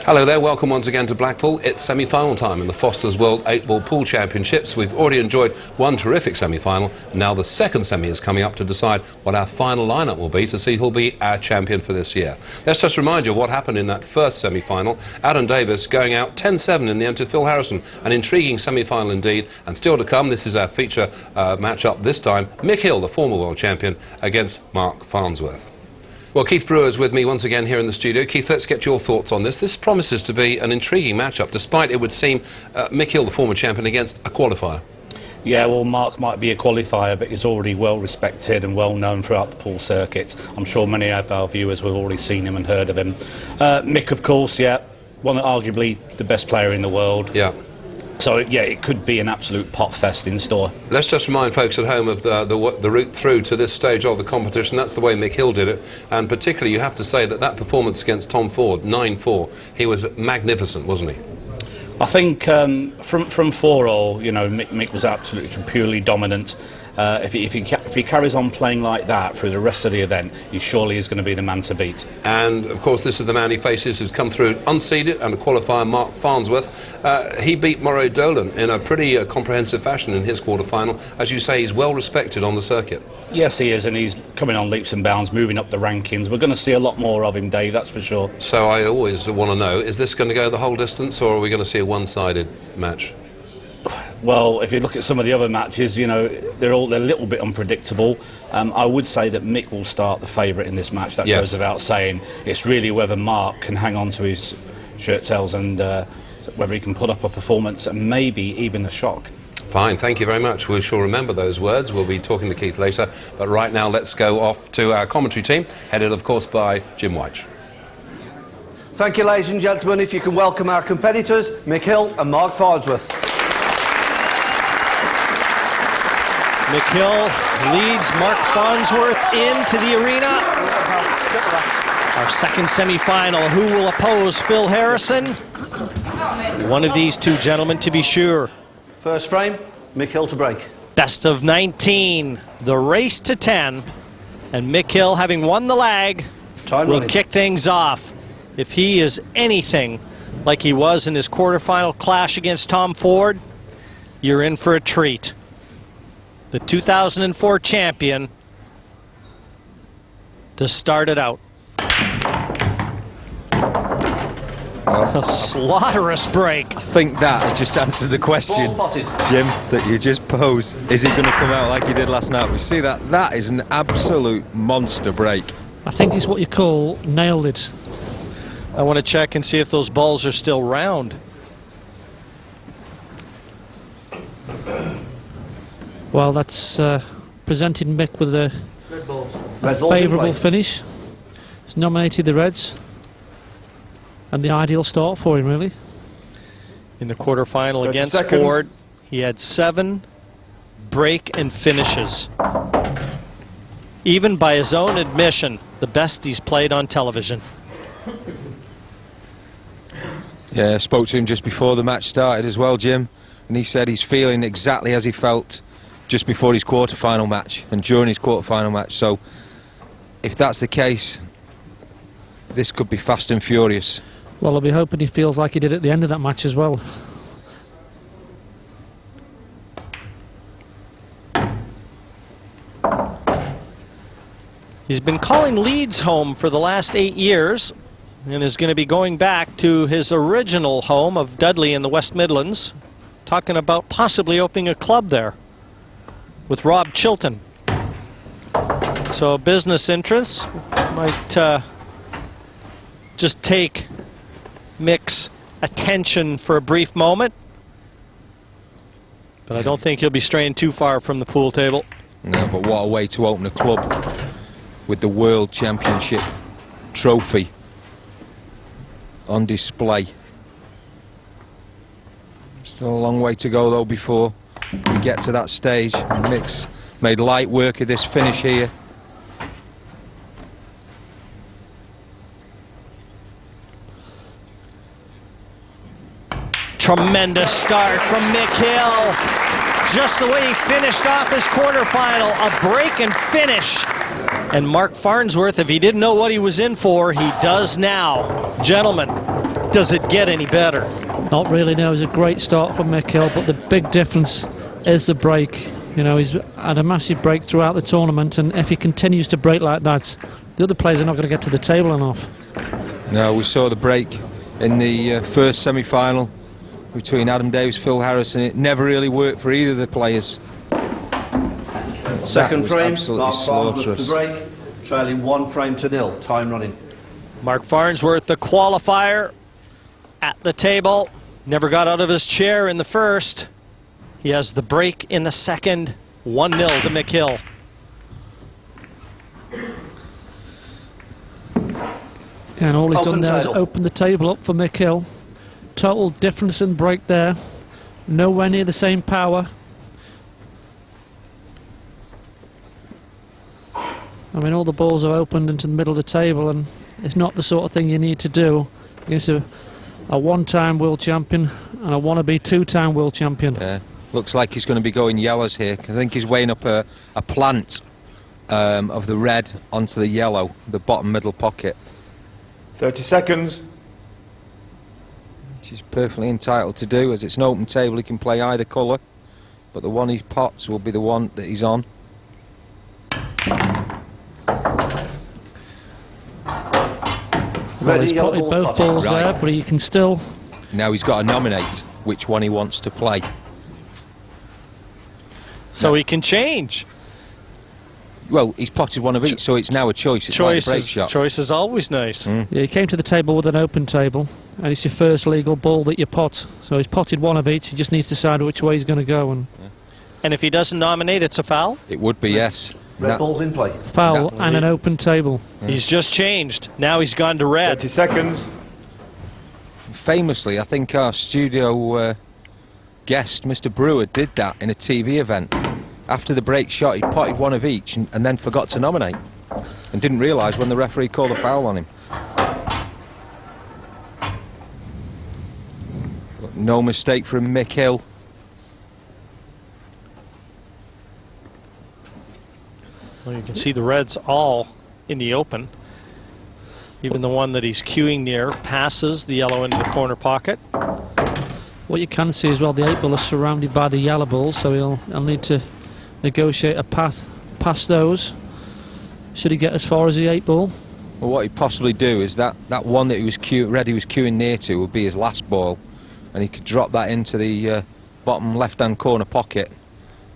Hello there, welcome once again to Blackpool. It's semi-final time in the Foster's World 8-Ball Pool Championships. We've already enjoyed one terrific semi-final, and now the second semi is coming up to decide what our final lineup will be to see who'll be our champion for this year. Let's just remind you of what happened in that first semi-final. Adam Davis going out 10-7 in the end to Phil Harrison. An intriguing semi-final indeed, and still to come, this is our feature match-up this time. Mick Hill, the former world champion, against Marc Farnsworth. Well, Keith Brewer is with me once again here in the studio. Keith, let's get your thoughts on this. This promises to be an intriguing matchup, despite it would seem Mick Hill, the former champion, against a qualifier. Yeah, well, Marc might be a qualifier, but he's already well respected and well known throughout the pool circuit. I'm sure many of our viewers have already seen him and heard of him. Mick, of course, yeah, one arguably the best player in the world. Yeah. So, yeah, it could be an absolute pot fest in store. Let's just remind folks at home of the route through to this stage of the competition. That's the way Mick Hill did it. And particularly, you have to say that performance against Tom Ford, 9-4, he was magnificent, wasn't he? I think from 4-all, you know, Mick was absolutely purely dominant. If he carries on playing like that through the rest of the event, he surely is going to be the man to beat. And of course, this is the man he faces, who's come through unseeded and a qualifier, Marc Farnsworth. He beat Moray Dolan in a pretty comprehensive fashion in his quarter-final. As you say, he's well respected on the circuit. Yes, he is, and he's coming on leaps and bounds, moving up the rankings. We're going to see a lot more of him, Dave, that's for sure. So I always want to know, is this going to go the whole distance, or are we going to see a one-sided match? Well, if you look at some of the other matches, you know, they're a little bit unpredictable. I would say that Mick will start the favourite in this match. That goes without saying. It's really whether Marc can hang on to his shirt tails and whether he can put up a performance and maybe even a shock. Fine, thank you very much. We shall remember those words. We'll be talking to Keith later. But right now, let's go off to our commentary team, headed, of course, by Jim White. Thank you, ladies and gentlemen. If you can welcome our competitors, Mick Hill and Marc Farnsworth. Mick Hill leads Marc Farnsworth into the arena. Our second semi-final. Who will oppose Phil Harrison? One of these two gentlemen, to be sure. First frame, Mick Hill to break. Best of 19. The race to 10. And Mick Hill, having won the lag, will kick things off. If he is anything like he was in his quarterfinal clash against Tom Ford, you're in for a treat. The 2004 champion to start it out. A slaughterous break. I think that has just answered the question, Jim, that you just posed. Is he going to come out like he did last night? We see that. That is an absolute monster break. I think it's what you call nailed it. I want to check and see if those balls are still round. Well, that's presented Mick with a favourable finish. He's nominated the Reds. And the ideal start for him, really. In the quarterfinal against Ford, he had 7 break and finishes. Even by his own admission, the best he's played on television. Yeah, I spoke to him just before the match started as well, Jim, and he said he's feeling exactly as he felt just before his quarter-final match and during his quarter-final match. So if that's the case, this could be fast and furious. Well, I'll be hoping he feels like he did at the end of that match as well. He's been calling Leeds home for the last 8 years and is going to be going back to his original home of Dudley in the West Midlands, talking about possibly opening a club there with Rob Chilton. So business interests might just take Mick's attention for a brief moment, but I don't think he'll be straying too far from the pool table. No, but what a way to open a club with the World Championship trophy on display. Still a long way to go though before we get to that stage. Mick's made light work of this finish here. Tremendous start from Mick Hill. Just the way he finished off his quarterfinal, a break and finish. And Marc Farnsworth, if he didn't know what he was in for, he does now. Gentlemen, does it get any better? Not really, no. It was a great start for Mick Hill, but the big difference is the break. You know, he's had a massive break throughout the tournament, and if he continues to break like that, the other players are not going to get to the table enough. No, we saw the break in the first semi-final between Adam Davis, Phil Harris, and it never really worked for either of the players. Second frame, absolutely Marc Farnsworth slaughterous. the break, trailing 1-0, time running. Marc Farnsworth, the qualifier, at the table. Never got out of his chair in the first. He has the break in the second. 1-0 to Mick Hill. And all he's done there is table. open the table up for Mick Hill. Total difference in break there. Nowhere near the same power. I mean, all the balls are opened into the middle of the table, and it's not the sort of thing you need to do against a one-time world champion and a wannabe two-time world champion. Yeah. Looks like he's going to be going yellows here. I think he's weighing up a plant of the red onto the yellow, the bottom middle pocket. 30 seconds. Which he's perfectly entitled to do, as it's an open table. He can play either colour, but the one he pots will be the one that he's on. Well, he's potted both balls there, but he can still... Now he's got to nominate which one he wants to play. So he can change. Well, he's potted one of each, so it's now a choice. It's like a break shot. Choice is always nice. Yeah, he came to the table with an open table, and it's your first legal ball that you pot. So he's potted one of each. He just needs to decide which way he's going to go. And if he doesn't nominate, it's a foul? It would be, yes. Red ball's in play. Foul and an open table. He's just changed. Now he's gone to red. 30 seconds. Famously, I think our studio guest, Mr. Brewer, did that in a TV event. After the break shot, he potted one of each and then forgot to nominate, and didn't realise when the referee called a foul on him. No mistake from Mick Hill. Well, you can see the reds all in the open. Even the one that he's queuing near passes the yellow into the corner pocket. What you can see as well, the 8 ball is surrounded by the yellow balls, so he'll need to negotiate a path past those. Should he get as far as the 8 ball? Well, what he'd possibly do is that one that he was queuing near to would be his last ball, and he could drop that into the bottom left-hand corner pocket,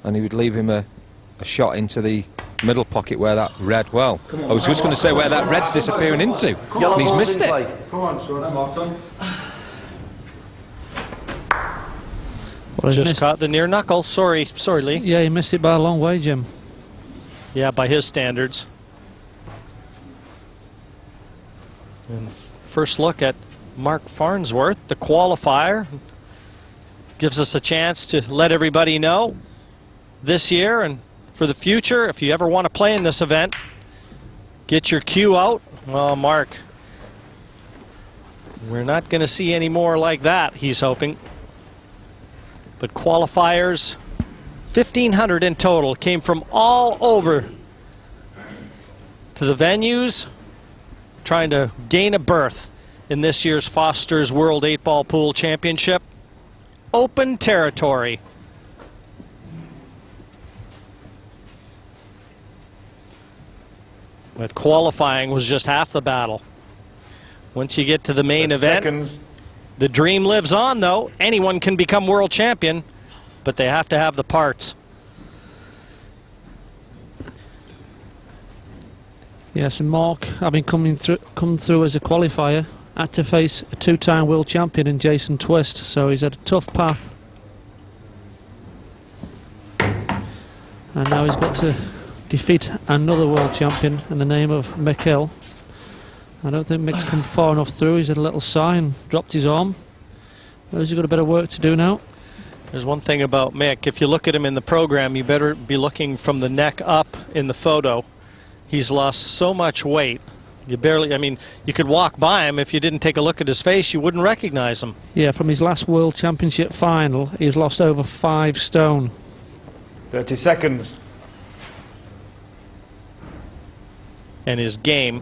and he would leave him a shot into the middle pocket where that red, well, I was just going to say where that red's disappearing into, and he's missed it. Come on, son. Martin. Well, Just caught the near knuckle. Sorry, Lee. Yeah, he missed it by a long way, Jim. Yeah, by his standards. And first look at Marc Farnsworth, the qualifier. Gives us a chance to let everybody know this year and for the future, if you ever want to play in this event, get your cue out. Well, Marc, we're not going to see any more like that, he's hoping. But qualifiers, 1,500 in total, came from all over to the venues, trying to gain a berth in this year's Foster's World 8-Ball Pool Championship. Open territory. But qualifying was just half the battle. Once you get to the main event, Seconds. the dream lives on, though. Anyone can become world champion, but they have to have the parts. Yes, and Marc, having come through as a qualifier, had to face a 2-time world champion in Jason Twist, so he's had a tough path. And now he's got to defeat another world champion in the name of Mick Hill. I don't think Mick's come far enough through. He's had a little sigh and dropped his arm. He's got a bit of work to do now. There's one thing about Mick. If you look at him in the program, you better be looking from the neck up in the photo. He's lost so much weight. You barely, I mean, you could walk by him. If you didn't take a look at his face, you wouldn't recognize him. Yeah, from his last World Championship final, he's lost over 5 stone. 30 seconds. And his game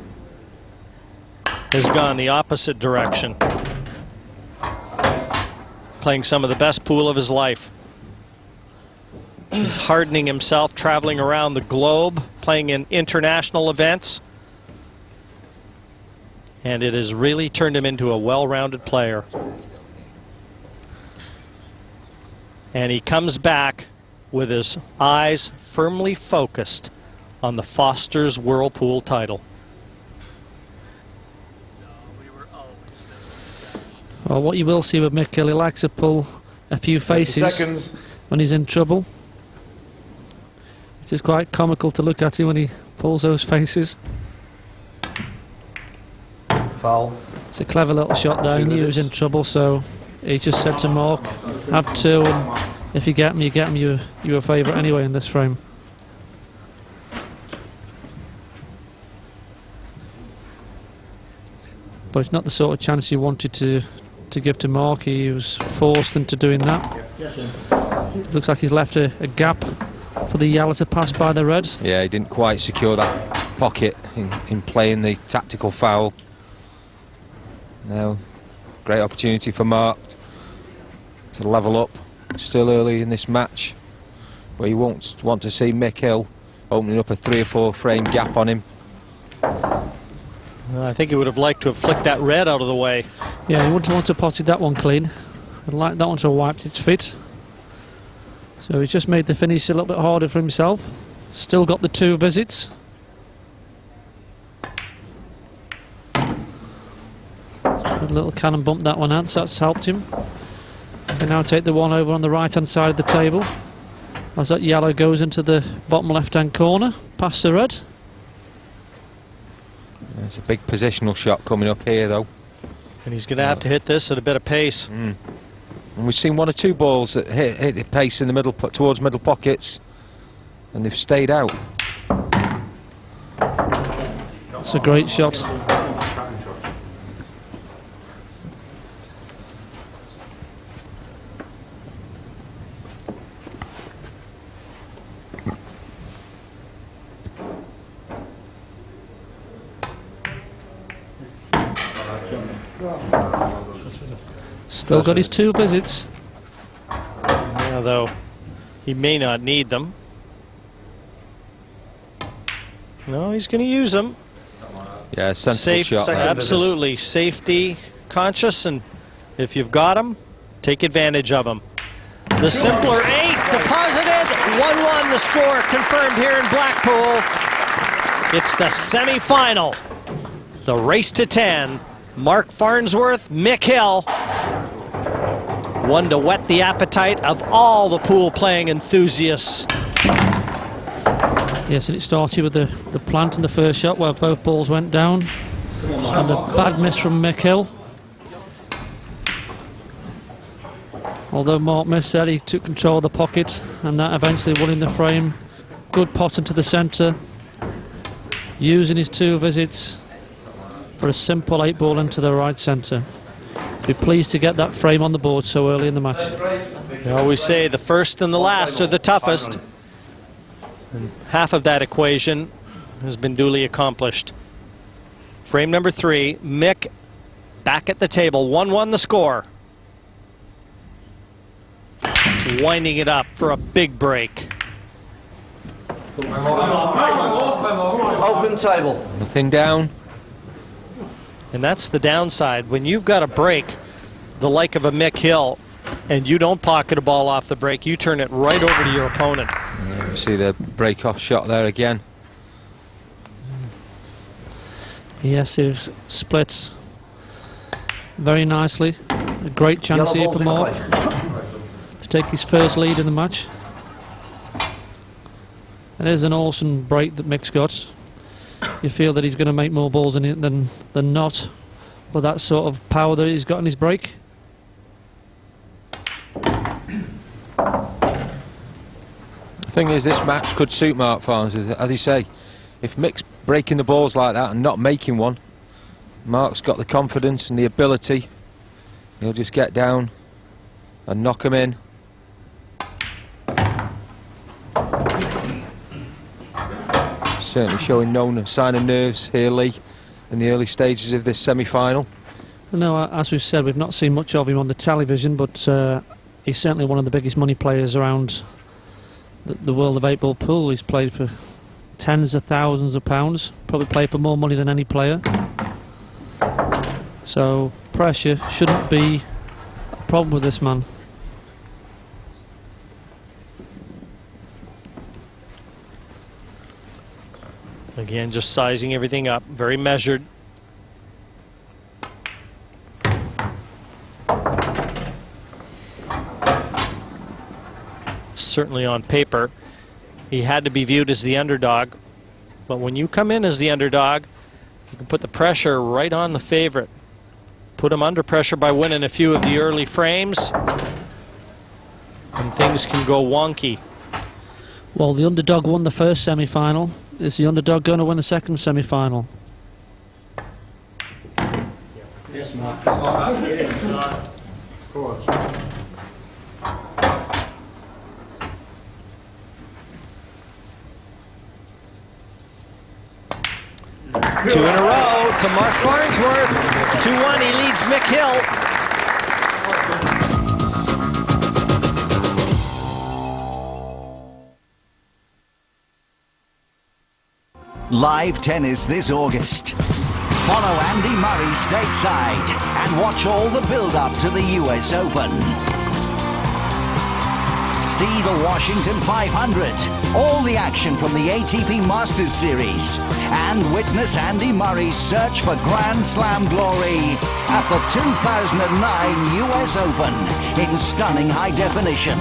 has gone the opposite direction. Playing some of the best pool of his life. He's hardening himself, traveling around the globe, playing in international events. And it has really turned him into a well-rounded player. And he comes back with his eyes firmly focused on the Foster's Whirlpool title. Well, what you will see with Mick Hill, he likes to pull a few faces seconds. when he's in trouble. It is quite comical to look at him when he pulls those faces. Foul. It's a clever little shot there. He knew he was in trouble, so he just said to Marc, have two, and if you get him, you get him. You're a favourite anyway in this frame. But it's not the sort of chance you wanted to give to Marc. He was forced into doing that. Looks like he's left a gap for the yellow to pass by the red. Yeah, he didn't quite secure that pocket in playing the tactical foul. Now, great opportunity for Marc to level up. Still early in this match, where you won't want to see Mick Hill opening up a 3 or 4 frame gap on him. I think he would have liked to have flicked that red out of the way. Yeah, he wouldn't want to potted that one clean. I'd like that one to have wiped its feet. So he's just made the finish a little bit harder for himself. Still got the 2 visits. A little cannon bump that one out, so that's helped him. Can now take the one over on the right hand side of the table as that yellow goes into the bottom left hand corner past the red. There's a big positional shot coming up here though, And he's going to have to hit this at a bit of pace. And we've seen 1 or 2 balls that hit the pace in the middle, towards middle pockets, and they've stayed out. It's a great shot. Still got his 2 visits. Yeah, though he may not need them. No, he's going to use them. Yeah, sensible shot. second There. Absolutely safety conscious, and if you've got them, take advantage of them. The simpler 8 deposited, 1-1 the score confirmed here in Blackpool. It's the semi-final. The race to 10. Marc Farnsworth, Mick Hill. One to whet the appetite of all the pool playing enthusiasts. Yes, and it started with the plant in the first shot where both balls went down. And a bad miss from Mick Hill. Although Marc missed there, he took control of the pocket, and that eventually won in the frame. Good pot into the centre. Using his 2 visits for a simple 8 ball into the right centre. Be pleased to get that frame on the board so early in the match. I always say the first and the last are the toughest. And half of that equation has been duly accomplished. Frame number 3, Mick back at the table, 1-1 the score. Winding it up for a big break. Open table. Nothing down. And that's the downside. When you've got a break the like of a Mick Hill and you don't pocket a ball off the break, you turn it right over to your opponent. Yeah, we see the break-off shot there again. Yes, he splits very nicely. A great chance here for Marc to take his first lead in the match. It is an awesome break that Mick's got. You feel that he's going to make more balls in it than not, with that sort of power that he's got in his break. The thing is, this match could suit Marc Farnsworth, as you say. If Mick's breaking the balls like that and not making one, Marc's got the confidence and the ability. He'll just get down and knock him in. certainly showing no sign of nerves here, Lee, in the early stages of this semi-final. No, as we've said, we've not seen much of him on the television, but he's certainly one of the biggest money players around the world of 8-ball pool. He's played for tens of thousands of pounds, probably played for more money than any player. So pressure shouldn't be a problem with this man. Again, just sizing everything up, very measured. Certainly on paper, he had to be viewed as the underdog. But when you come in as the underdog, you can put the pressure right on the favorite. Put him under pressure by winning a few of the early frames, and things can go wonky. Well, the underdog won the first semi-final. Is the underdog going to win the second semi-final? Yes, Marc. Of course. 2 in a row to Marc Farnsworth. 2-1, he leads Mick Hill. Live tennis this August. Follow Andy Murray stateside and watch all the build-up to the US Open. See the Washington 500, all the action from the ATP Masters Series, and witness Andy Murray's search for Grand Slam glory at the 2009 US Open in stunning high definition.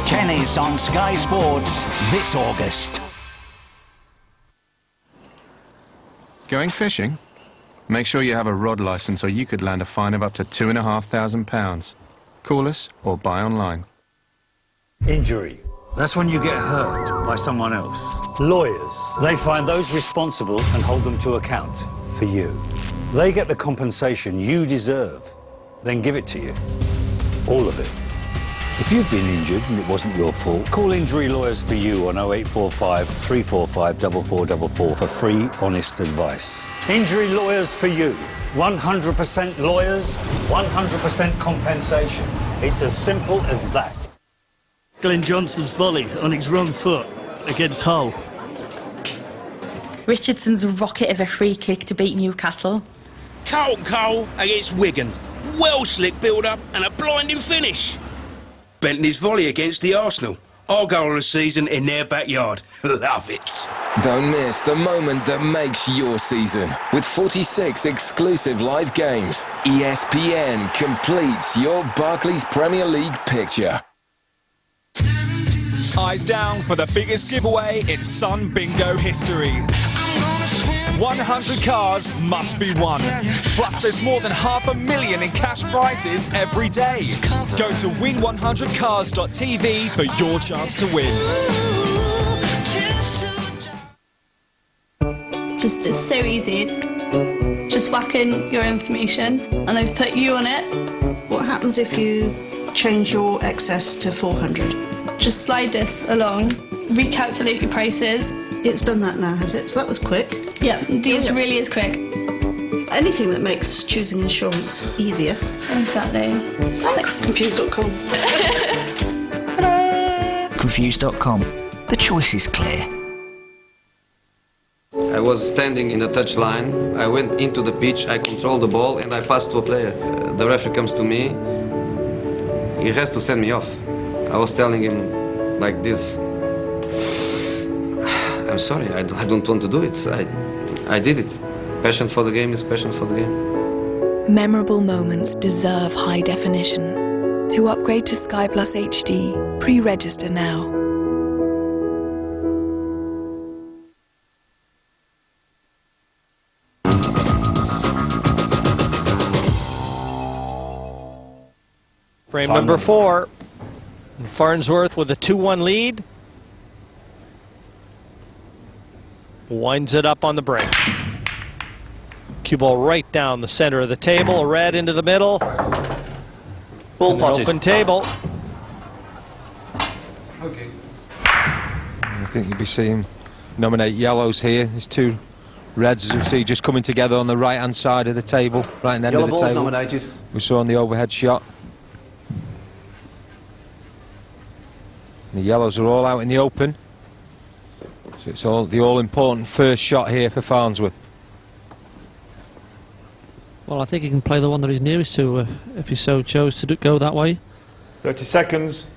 Tennis on Sky Sports this August. Going fishing? Make sure you have a rod license or you could land a fine of up to £2,500. Call us or buy online. Injury. That's when you get hurt by someone else. Lawyers. They find those responsible and hold them to account for you. They get the compensation you deserve, then give it to you. All of it. If you've been injured and it wasn't your fault, call Injury Lawyers for You on 0845 345 4444 for free, honest advice. Injury Lawyers for You. 100% lawyers, 100% compensation. It's as simple as that. Glenn Johnson's volley on his wrong foot against Hull. Richardson's rocket of a free kick to beat Newcastle. Carlton Cole against Wigan. Well slick build-up and a blinding finish. Bentley's volley against the Arsenal. Our goal of the season in their backyard. Love it. Don't miss the moment that makes your season. With 46 exclusive live games, ESPN completes your Barclays Premier League picture. Eyes down for the biggest giveaway in Sun Bingo history. 100 cars must be won. Plus, there's more than $500,000 in cash prizes every day. Go to win100cars.tv for your chance to win. Just it's so easy. Just whack in your information and they've put you on it. What happens if you change your excess to 400? Just slide this along, recalculate your prices. It's done that now, has it? So that was quick. Yeah, DS really is quick. Anything that makes choosing insurance easier. Exactly. Thanks, Confused.com. Confused.com. The choice is clear. I was standing in the touchline. I went into the pitch, I controlled the ball, and I passed to a player. The referee comes to me. He has to send me off. I was telling him like this. I'm sorry, I don't want to do it. I did it. Passion for the game is passion for the game. Memorable moments deserve high definition. To upgrade to Sky Plus HD, pre-register now. Frame number 4. Farnsworth with a 2-1 lead. Winds it up on the break. Cue ball right down the center of the table, red into the middle. Ball potted. Open table. I think you'll be seeing nominate yellows here. There's two reds, as you see, just coming together on the right-hand side of the table, right in the end Yellow of the balls table. nominated. We saw on the overhead shot. The yellows are all out in the open. So it's all the all-important first shot here for Farnsworth. Well, I think he can play the one that he's nearest to if he so chose to go that way. 30 seconds.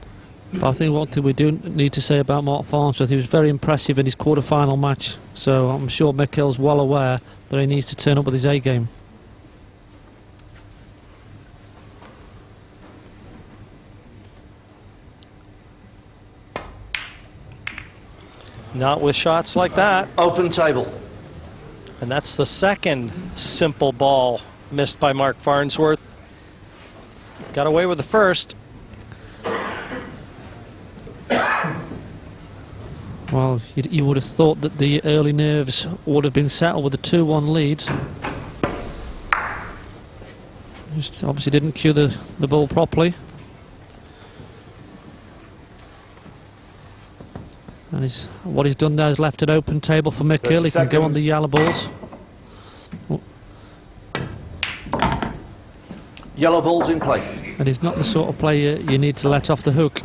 But I think one thing we do need to say about Marc Farnsworth, he was very impressive in his quarter-final match. So I'm sure Mick Hill's well aware that he needs to turn up with his A-game. Not with shots like that. Open table. And that's the second simple ball missed by Marc Farnsworth. Got away with the first. Well, you would have thought that the early nerves would have been settled with a 2-1 lead. Just obviously didn't cue the ball properly. And what he's done there is left an open table for Mick Hill. He can go on the yellow balls. Yellow balls in play. And he's not the sort of player you need to let off the hook.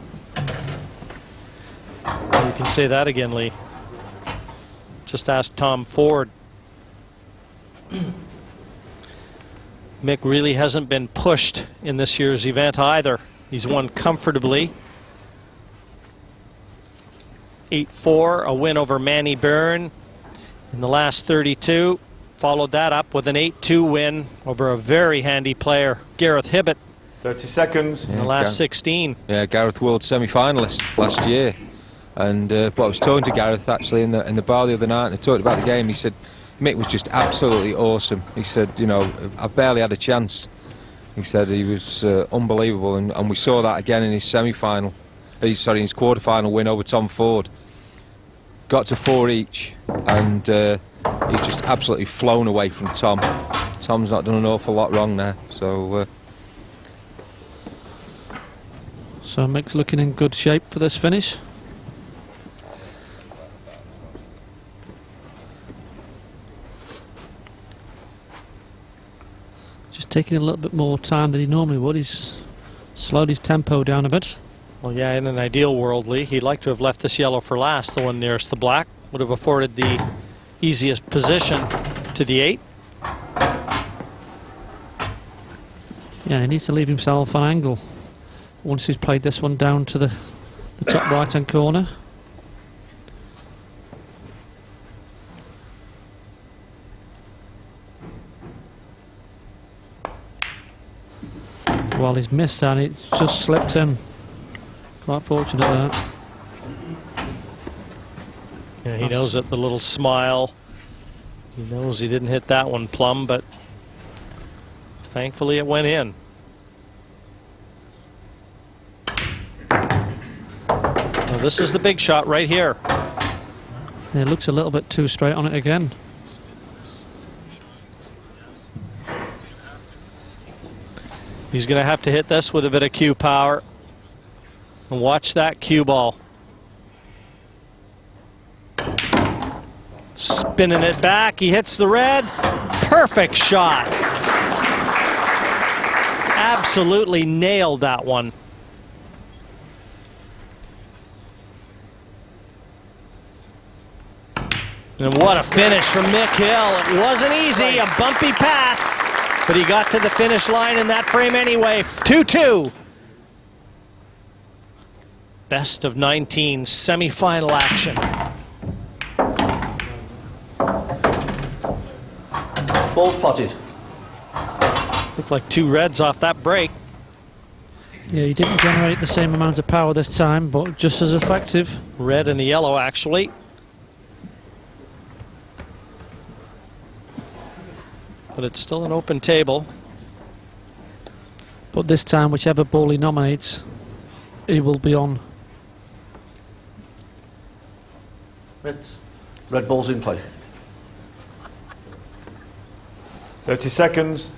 You can say that again, Lee. Just ask Tom Ford. Mick really hasn't been pushed in this year's event either. He's won comfortably. 8-4, a win over Manny Byrne in the last 32. Followed that up with an 8-2 win over a very handy player, Gareth Hibbett. 30 seconds. In the last 16. Yeah, Gareth World semi-finalist last year. And but I was talking to Gareth actually in the bar the other night, and I talked about the game. He said Mick was just absolutely awesome. He said, you know, I barely had a chance. He said he was unbelievable, and we saw that again in his semi-final. In his quarter-final win over Tom Ford. Got to 4 each, and he's just absolutely flown away from Tom. Tom's not done an awful lot wrong there, so. So Mick's looking in good shape for this finish. Just taking a little bit more time than he normally would. He's slowed his tempo down a bit. Well, yeah, in an ideal world, Lee, he'd like to have left this yellow for last, the one nearest the black. Would have afforded the easiest position to the 8. Yeah, he needs to leave himself an angle once he's played this one down to the top right-hand corner. Well, he's missed that, it's just slipped in. Quite fortunate that. Yeah, he knows it, the little smile. He knows he didn't hit that one plumb, but thankfully it went in. Now this is the big shot right here. Yeah, it looks a little bit too straight on it again. He's going to have to hit this with a bit of cue power. And watch that cue ball. Spinning it back, he hits the red. Perfect shot. Absolutely nailed that one. And what a finish from Mick Hill. It wasn't easy, a bumpy path, but he got to the finish line in that frame anyway. 2-2. Best of 19 semi-final action. Ball's potted. Looked like 2 reds off that break. Yeah, he didn't generate the same amount of power this time, but just as effective. Red and a yellow, actually. But it's still an open table. But this time, whichever ball he nominates, he will be on. Red ball's in play. 30 seconds.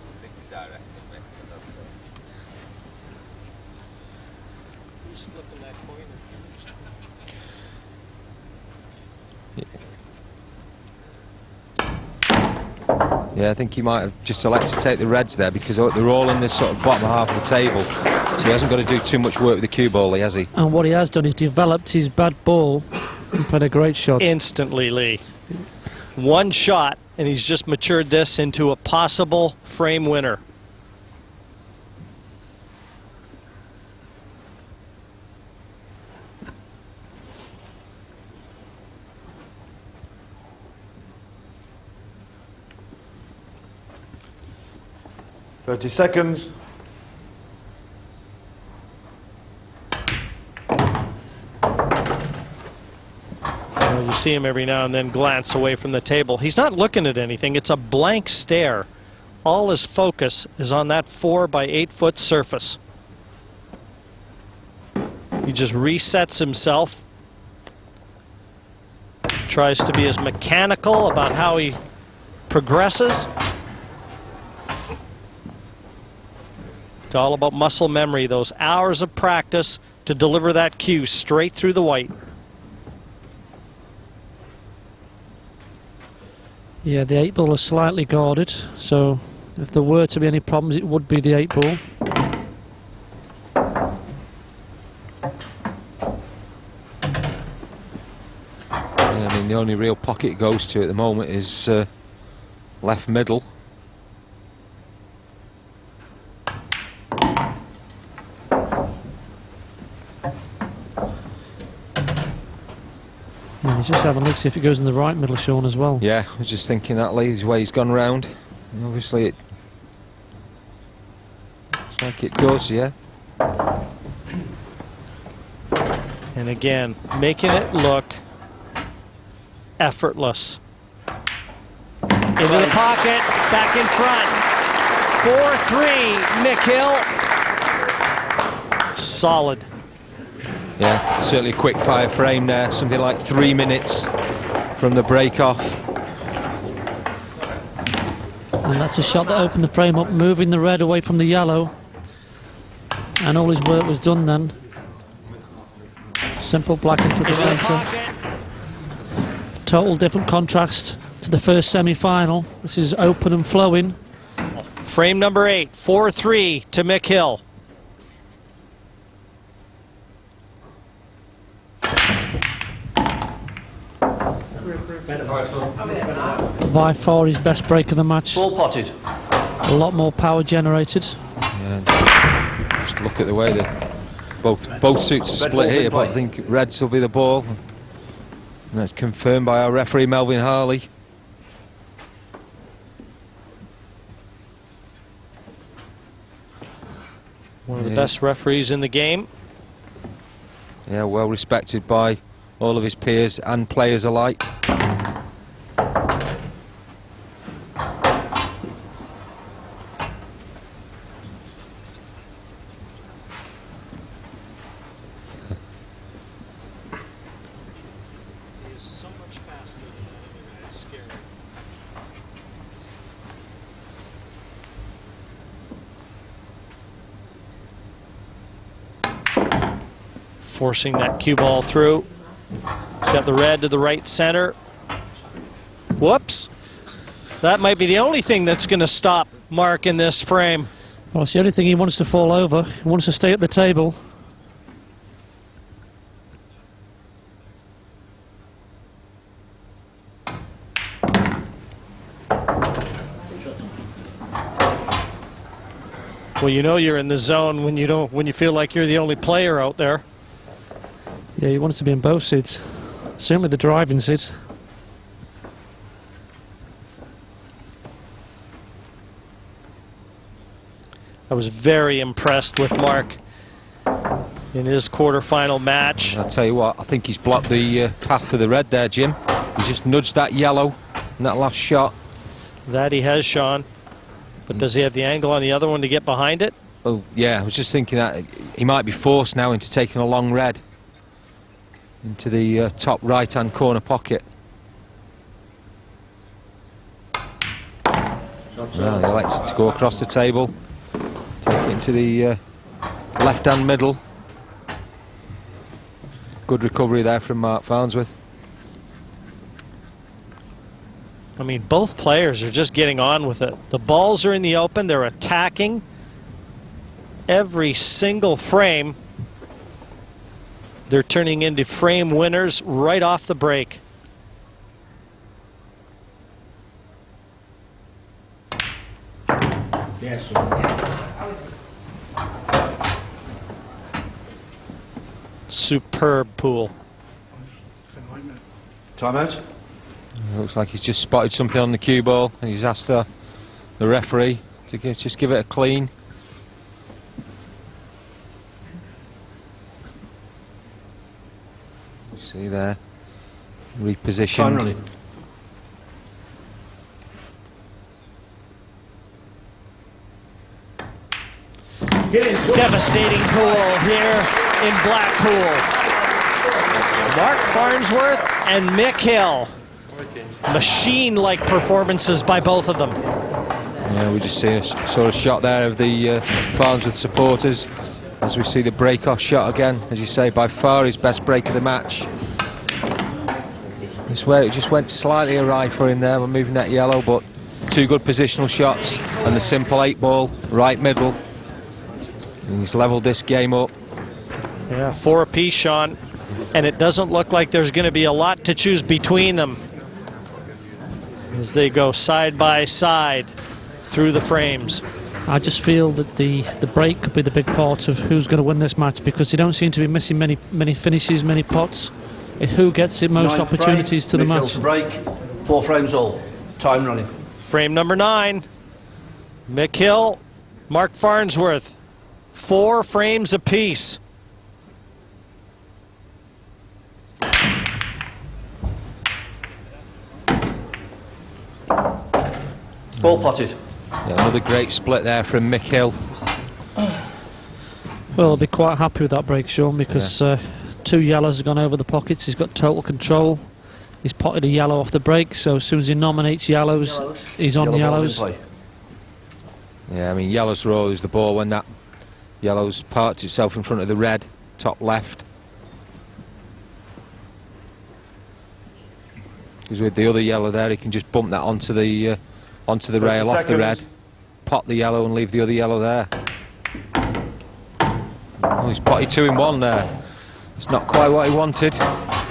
Yeah, I think he might have just elected to take the reds there because they're all in this sort of bottom half of the table. So he hasn't got to do too much work with the cue ball, has he? And what he has done is developed his bad ball and played a great shot. Instantly, Lee. One shot, and he's just matured this into a possible frame winner. .30 seconds. You see him every now and then glance away from the table. He's not looking at anything. It's a blank stare. All his focus is on that 4 by 8 foot surface. He just resets himself. Tries to be as mechanical about how he progresses. It's all about muscle memory, those hours of practice to deliver that cue straight through the white. Yeah, the 8 ball is slightly guarded, so if there were to be any problems, it would be the 8 ball. I mean, the only real pocket it goes to at the moment is left middle. Yeah, he's just having a look, see if it goes in the right middle, Sean, as well. Yeah, I was just thinking that Lee's way he's gone round. And obviously it looks like it does, yeah. And again, making it look effortless. Into the pocket, back in front. 4-3, Mick Hill. Solid. Yeah, certainly a quick fire frame there, something like 3 minutes from the break off. And that's a shot that opened the frame up, moving the red away from the yellow. And all his work was done then. Simple black into the centre. Total different contrast to the first semi-final. This is open and flowing. Frame number 8, 4-3 to Mick Hill. By far his best break of the match. Ball potted. A lot more power generated. Yeah, just look at the way that both suits are split here, but I think reds will be the ball. And that's confirmed by our referee Melvin Harley. One of the best referees in the game. Yeah, well respected by all of his peers and players alike. Forcing that cue ball through. He's got the red to the right center. Whoops. That might be the only thing that's going to stop Marc in this frame. Well, it's the only thing he wants to fall over. He wants to stay at the table. Well, you know you're in the zone when you feel like you're the only player out there. Yeah, he wants to be in both seats. Certainly the driving seat. I was very impressed with Marc in his quarter-final match. I'll tell you what, I think he's blocked the path for the red there, Jim. He just nudged that yellow in that last shot. That he has, Sean. But does he have the angle on the other one to get behind it? Oh, yeah, I was just thinking that he might be forced now into taking a long red into the top right-hand corner pocket. Well, he elected to go across the table, take it into the left-hand middle. Good recovery there from Marc Farnsworth. I mean, both players are just getting on with it. The balls are in the open. They're attacking every single frame. They're turning into frame winners right off the break. Yes. Superb pool. Timeout. Looks like he's just spotted something on the cue ball and he's asked the referee to just give it a clean. You see there, repositioned. Devastating pool here in Blackpool. Marc Farnsworth and Mick Hill. Machine-like performances by both of them. Yeah, we just see a sort of shot there of the Farnsworth supporters as we see the break-off shot again. As you say, by far his best break of the match. It's where it just went slightly awry for him there. We're moving that yellow, but two good positional shots and the simple 8-ball right middle. And he's levelled this game up. Yeah, 4 apiece, Sean. And it doesn't look like there's going to be a lot to choose between them as they go side by side through the frames. I just feel that the break could be the big part of who's going to win this match, because they don't seem to be missing many finishes, many pots. Who gets it most opportunities to the match? Break, 4 frames all. Time running. Frame number 9. Mick Hill, Marc Farnsworth. 4 frames apiece. Ball potted. Yeah, another great split there from Mick Hill. Well, I'll be quite happy with that break, Sean, because 2 yellows have gone over the pockets. He's got total control. He's potted a yellow off the break, so as soon as he nominates yellows. He's on yellows. Yeah, I mean, yellows are always the ball when that yellow's parts itself in front of the red, top left. Because with the other yellow there, he can just bump that onto the rail off the red, pot the yellow and leave the other yellow there. Oh, he's potted 2 in 1 there. It's not quite what he wanted.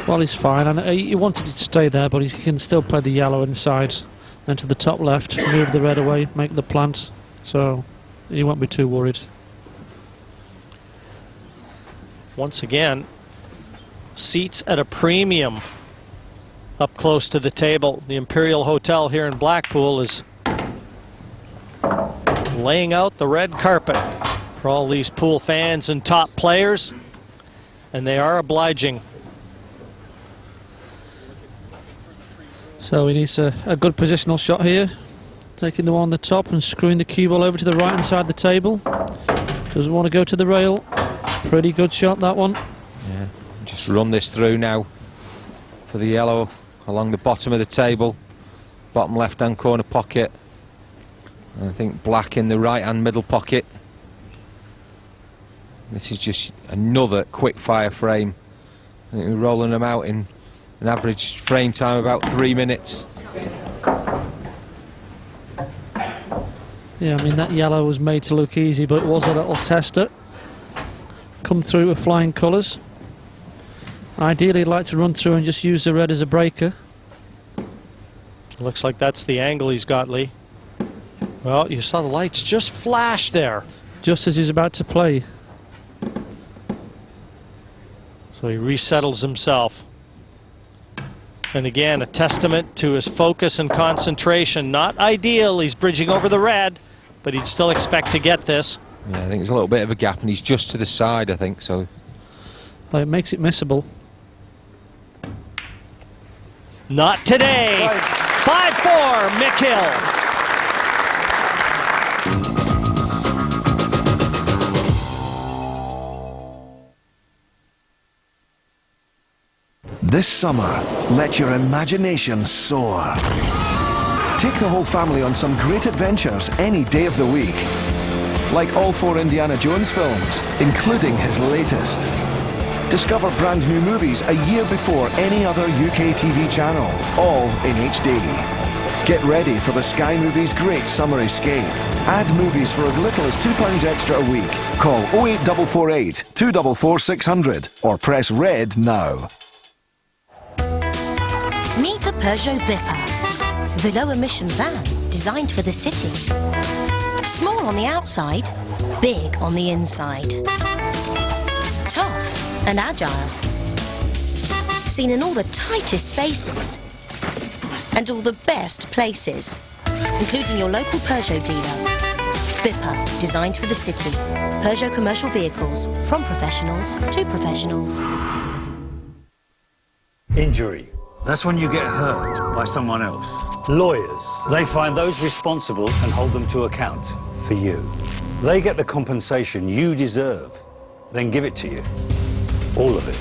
Well, he's fine. And he wanted it to stay there, but he can still play the yellow inside and to the top left, move the red away, make the plant. So he won't be too worried. Once again, seats at a premium up close to the table. The Imperial Hotel here in Blackpool is laying out the red carpet for all these pool fans and top players, and they are obliging. So he needs a good positional shot here, taking the one on the top and screwing the cue ball over to the right hand side of the table. Doesn't want to go to the rail. Pretty good shot, that one. Yeah, just run this through now for the yellow along the bottom of the table, bottom left hand corner pocket, and I think black in the right hand middle pocket. This is just another quick fire frame. I think we're rolling them out in an average frame time about 3 minutes. Yeah, I mean, that yellow was made to look easy, but it was a little tester. Come through with flying colours. Ideally, I'd like to run through and just use the red as a breaker. Looks like that's the angle he's got, Lee. Well, you saw the lights just flash there. Just as he's about to play. So he resettles himself. And again, a testament to his focus and concentration. Not ideal, he's bridging over the red, but he'd still expect to get this. Yeah, I think there's a little bit of a gap, and he's just to the side, I think, so. Well, it makes it missable. Not today. 5-4, Mick Hill. This summer, let your imagination soar. Take the whole family on some great adventures any day of the week. Like all 4 Indiana Jones films, including his latest. Discover brand new movies a year before any other UK TV channel, all in HD. Get ready for the Sky Movies Great Summer Escape. Add movies for as little as £2 extra a week. Call 08448 244 600 or press red now. Meet the Peugeot Bipper, the low-emission van designed for the city. Small on the outside, big on the inside. Tough and agile. Seen in all the tightest spaces and all the best places, including your local Peugeot dealer. Bipper, designed for the city. Peugeot commercial vehicles, from professionals to professionals. Injury. That's when you get hurt by someone else. Lawyers. They find those responsible and hold them to account for you. They get the compensation you deserve, then give it to you. All of it.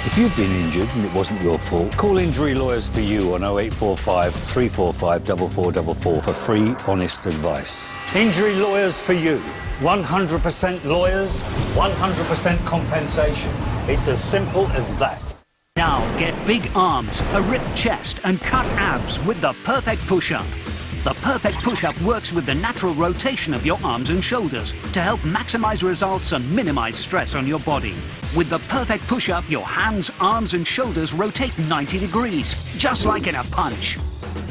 If you've been injured and it wasn't your fault, call Injury Lawyers for You on 0845 345 4444 for free, honest advice. Injury Lawyers for You. 100% lawyers, 100% compensation. It's as simple as that. Now get big arms, a ripped chest and cut abs with the Perfect Push-Up. The Perfect Push-Up works with the natural rotation of your arms and shoulders to help maximize results and minimize stress on your body. With the Perfect Push-Up, your hands, arms and shoulders rotate 90 degrees, just like in a punch.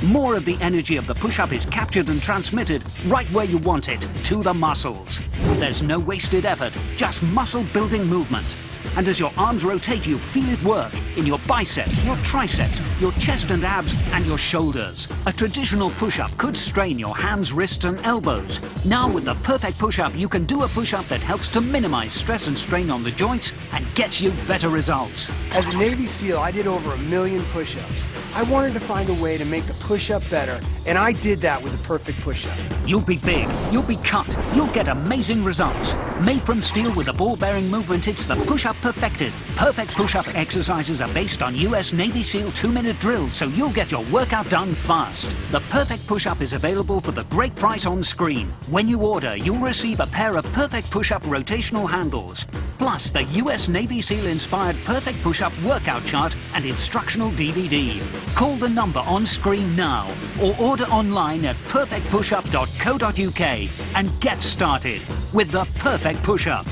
More of the energy of the push-up is captured and transmitted right where you want it, to the muscles. There's no wasted effort, just muscle-building movement. And as your arms rotate, you feel it work in your biceps, your triceps, your chest and abs, and your shoulders. A traditional push-up could strain your hands, wrists, and elbows. Now with the Perfect Push-Up, you can do a push-up that helps to minimize stress and strain on the joints and gets you better results. As a Navy SEAL, I did over 1 million push-ups. I wanted to find a way to make the push-up better, and I did that with the Perfect Push-Up. You'll be big, you'll be cut, you'll get amazing results. Made from steel with a ball-bearing movement, it's the push-up perfected. Perfect push-up exercises are based on US Navy SEAL 2-minute drills, so you'll get your workout done fast. The Perfect Push-Up is available for the great price on screen. When you order, you'll receive a pair of Perfect Push-Up rotational handles, plus the US Navy SEAL-inspired Perfect Push-Up workout chart and instructional DVD. Call the number on screen now, or order online at perfectpushup.co.uk and get started with the Perfect Push-Up.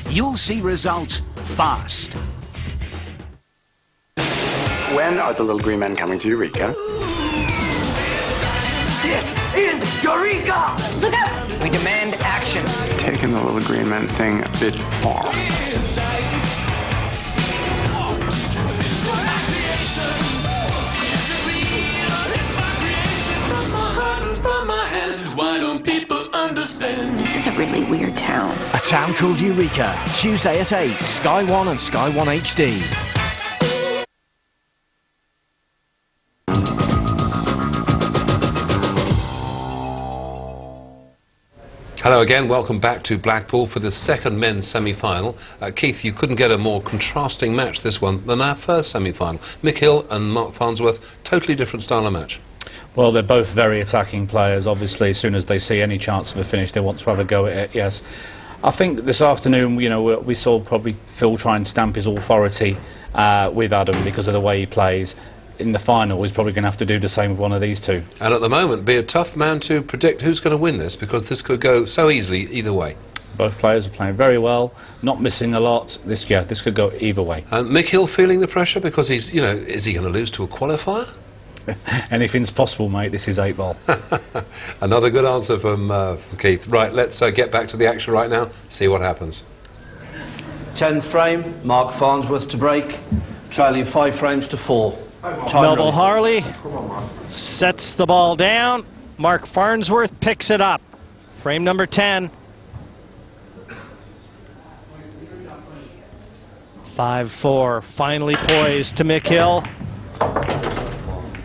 You'll see results fast. When are the little green men coming to Eureka? This is Eureka! Look out! We demand action. Taking the little green men thing a bit far. Why don't people understand? This is a really weird town. A Town Called Eureka, Tuesday at 8, Sky 1 and Sky 1 HD. Hello again, welcome back to Blackpool for the second men's semi-final. Keith, you couldn't get a more contrasting match, this one, than our first semi-final. Mick Hill and Marc Farnsworth, totally different style of match. Well, they're both very attacking players. Obviously, as soon as they see any chance of a finish, they want to have a go at it, yes. I think this afternoon, you know, we saw probably Phil try and stamp his authority with Adam because of the way he plays. In the final, he's probably going to have to do the same with one of these two. And at the moment, be a tough man to predict who's going to win this, because this could go so easily either way. Both players are playing very well, not missing a lot. This could go either way. And Mick Hill feeling the pressure because he's, you know, is he going to lose to a qualifier? Anything's possible, mate. This is 8 ball. Another good answer from Keith. Right, let's get back to the action right now, see what happens. 10th frame, Marc Farnsworth to break, trailing 5 frames to 4. Melville Harley sets the ball down. Marc Farnsworth picks it up. Frame number 10. 5-4, finally poised to Mick Hill.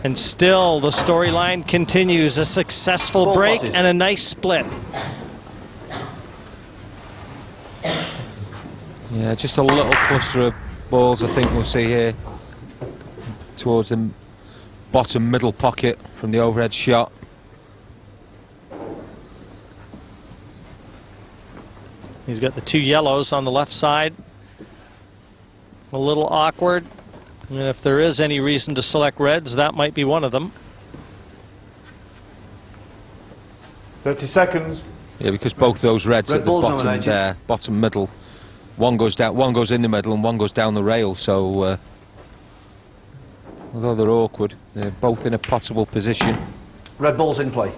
And still the storyline continues. A successful break and a nice split. Yeah, just a little cluster of balls I think we'll see here towards the bottom middle pocket from the overhead shot. He's got the 2 yellows on the left side. A little awkward. And if there is any reason to select reds, that might be one of them. 30 seconds. Yeah, because both those reds Red at the Bull's bottom nominated. there, bottom middle, one goes down, one goes in the middle, and one goes down the rail. So, although they're awkward, they're both in a potable position. Red Bull's in play.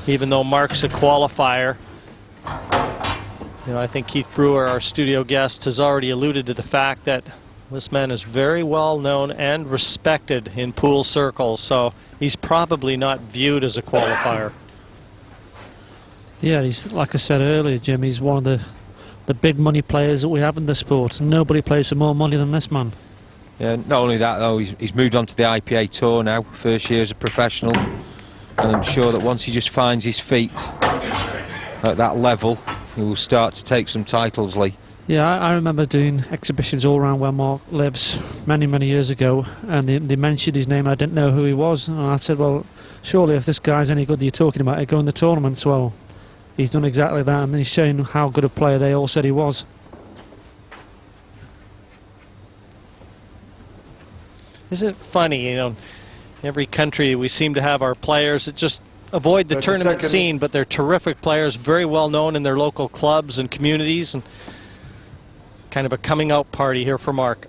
Even though Marc's a qualifier, you know, I think Keith Brewer, our studio guest, has already alluded to the fact that this man is very well known and respected in pool circles, so he's probably not viewed as a qualifier. Yeah, he's, like I said earlier, Jim, he's one of the big money players that we have in the sport. Nobody plays for more money than this man. Yeah, not only that though, he's moved on to the IPA tour now, first year as a professional, and I'm sure that once he just finds his feet at that level, he will start to take some titles, Lee. Yeah, I remember doing exhibitions all around where Marc lives many years ago, and they mentioned his name. I didn't know who he was, and I said, well, surely if this guy's any good that you're talking about, he'd go in the tournaments. Well, he's done exactly that, and he's shown how good a player they all said he was. Isn't it funny, you know, every country we seem to have our players that just avoid the 30 tournament seconds. scene, but they're terrific players, very well known in their local clubs and communities, and kind of a coming out party here for Marc.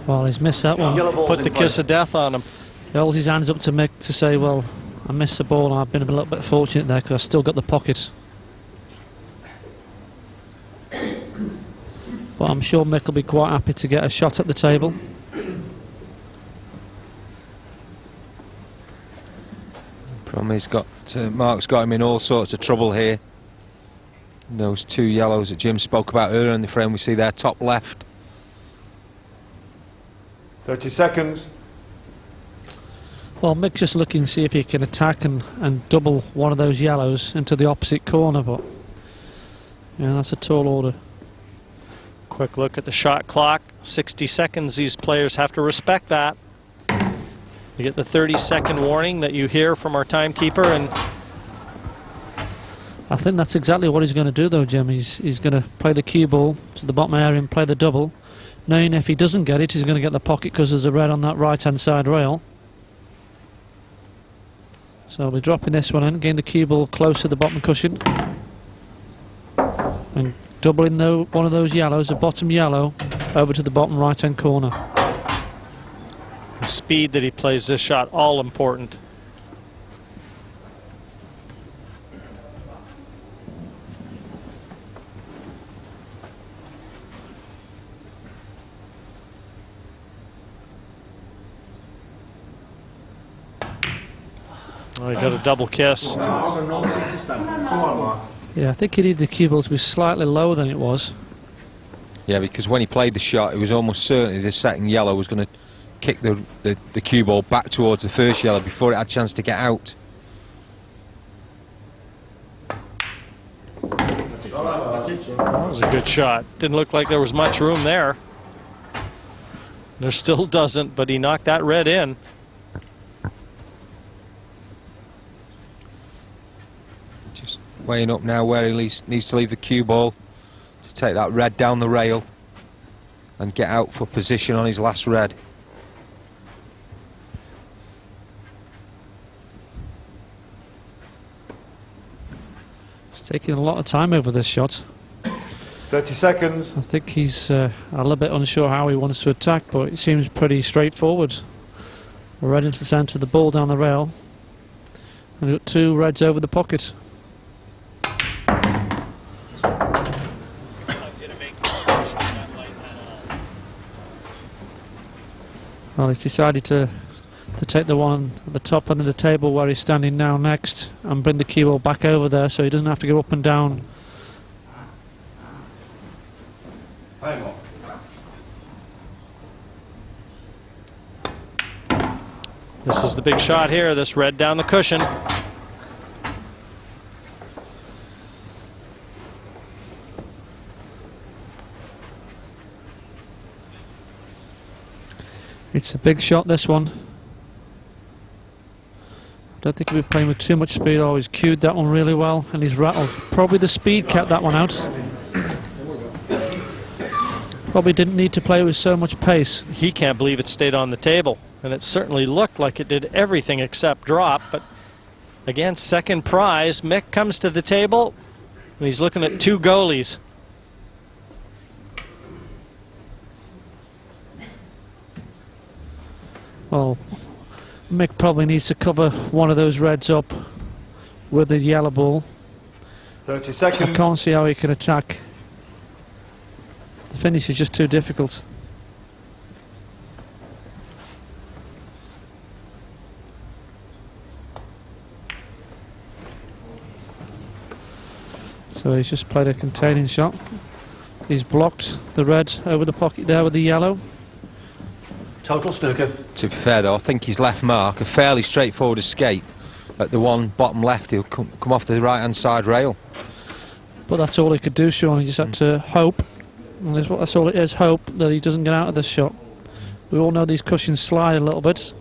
Well, he's missed that one. Put the kiss of death on him. He holds his hands up to Mick to say, well, I missed the ball and I've been a little bit fortunate there because I still got the pocket. But I'm sure Mick will be quite happy to get a shot at the table. Problem he's got, Marc's got him in all sorts of trouble here. Those two yellows that Jim spoke about earlier in the frame, we see there top left. 30 seconds. Well, Mick's just looking to see if he can attack and double one of those yellows into the opposite corner, but yeah, that's a tall order. Quick look at the shot clock. 60 seconds. These players have to respect that. You get the 30-second warning that you hear from our timekeeper, and I think that's exactly what he's going to do, though, Jim. He's going to play the cue ball to the bottom area and play the double, knowing if he doesn't get it, he's going to get the pocket because there's a red on that right-hand side rail. So we're dropping this one in, getting the cue ball close to the bottom cushion, and doubling one of those yellows, the bottom yellow, over to the bottom right-hand corner. the speed that he plays this shot, all important. Oh, he got a double kiss. Yeah, I think he needed the cue ball to be slightly lower than it was. Yeah, because when he played the shot, it was almost certainly the second yellow was going to kick the cue ball back towards the first yellow before it had a chance to get out. That was a good shot. Didn't look like there was much room there. There still doesn't, but he knocked that red in. Just weighing up now where he needs to leave the cue ball to take that red down the rail and get out for position on his last red. He's taking a lot of time over this shot. 30 seconds. I think he's a little bit unsure how he wants to attack, but it seems pretty straightforward. Red into the centre, the ball down the rail, and we've got two reds over the pocket. Well, he's decided to take the one at the top end of the table where he's standing now next and bring the cue ball back over there so he doesn't have to go up and down. This is the big shot here, this red down the cushion. It's a big shot, this one. I don't think he'll be playing with too much speed. Oh, he's cued that one really well, and he's rattled. Probably the speed kept that one out. Probably didn't need to play with so much pace. He can't believe it stayed on the table. and it certainly looked like it did everything except drop. But again, second prize. Mick comes to the table, and he's looking at 2 goalies. Well, Mick probably needs to cover one of those reds up with the yellow ball. 30 seconds. I can't see how he can attack. The finish is just too difficult. So he's just played a containing shot. He's blocked the red over the pocket there with the yellow. Total snooker. To be fair though, I think he's left Marc a fairly straightforward escape. At the one bottom left, he'll come off the right hand side rail. But that's all he could do, Sean. He just had to hope. And that's all it is, hope that he doesn't get out of this shot. We all know these cushions slide a little bit.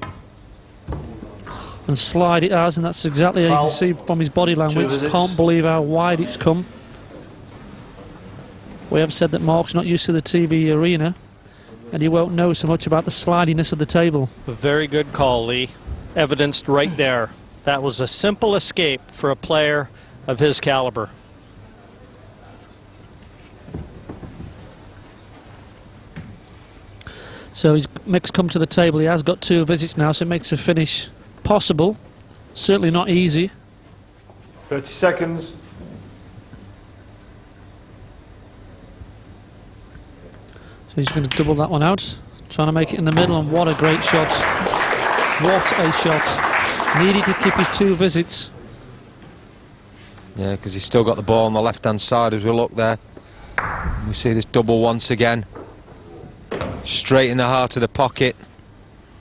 And slide it has, and that's exactly how you can see from his body language. Can't believe how wide it's come. We have said that Marc's not used to the TV arena, and he won't know so much about the slidiness of the table. A very good call, Lee. Evidenced right there. That was a simple escape for a player of his caliber. So Mick's come to the table. He has got 2 visits now, so it makes a finish possible. Certainly not easy. 30 seconds. So he's going to double that one out, trying to make it in the middle, and what a great shot. What a shot. Needed to keep his 2 visits. Yeah, because he's still got the ball on the left-hand side as we look there. We see this double once again. Straight in the heart of the pocket.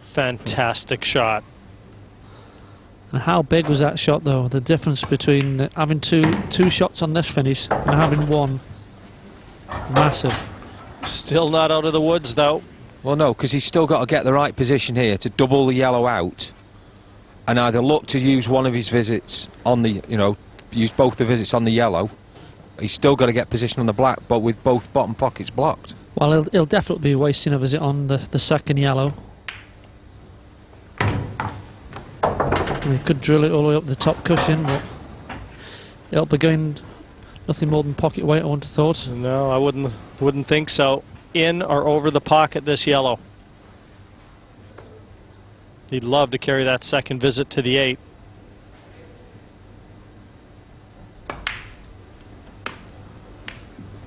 Fantastic shot. And how big was that shot, though? The difference between having two shots on this finish and having one. Massive. Still not out of the woods, though. Well, no, because he's still got to get the right position here to double the yellow out, and either look to use one of his visits on the, use both the visits on the yellow. He's still got to get position on the black, but with both bottom pockets blocked. Well, he'll definitely be wasting a visit on the second yellow. He could drill it all the way up the top cushion, but it'll be going nothing more than pocket weight, I wouldn't have thought. No, I wouldn't think so. In or over the pocket, this yellow. He'd love to carry that second visit to the 8.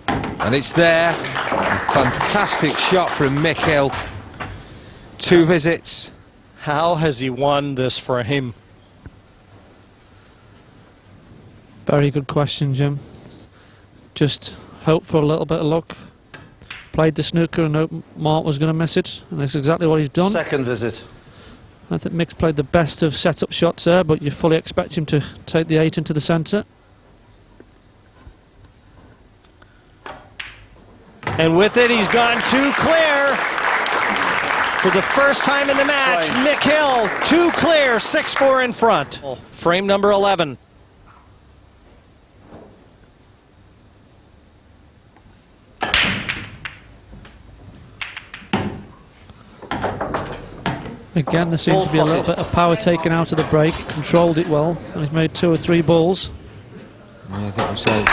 And it's there. Fantastic shot from Mick Hill. 2 visits. How has he won this frame? Very good question, Jim. Just hope for a little bit of luck. Played the snooker and hoped Marc was going to miss it, and that's exactly what he's done. Second visit. I think Mick's played the best of set-up shots there, but you fully expect him to take the 8 into the centre. And with it, he's gone 2 clear. For the first time in the match, Mick Hill, 2 clear, 6-4 in front. Frame number 11. Again, there seems to be a little bit of power taken out of the break. Controlled it well, and he's made 2 or 3 balls. Yeah, I think I'm saying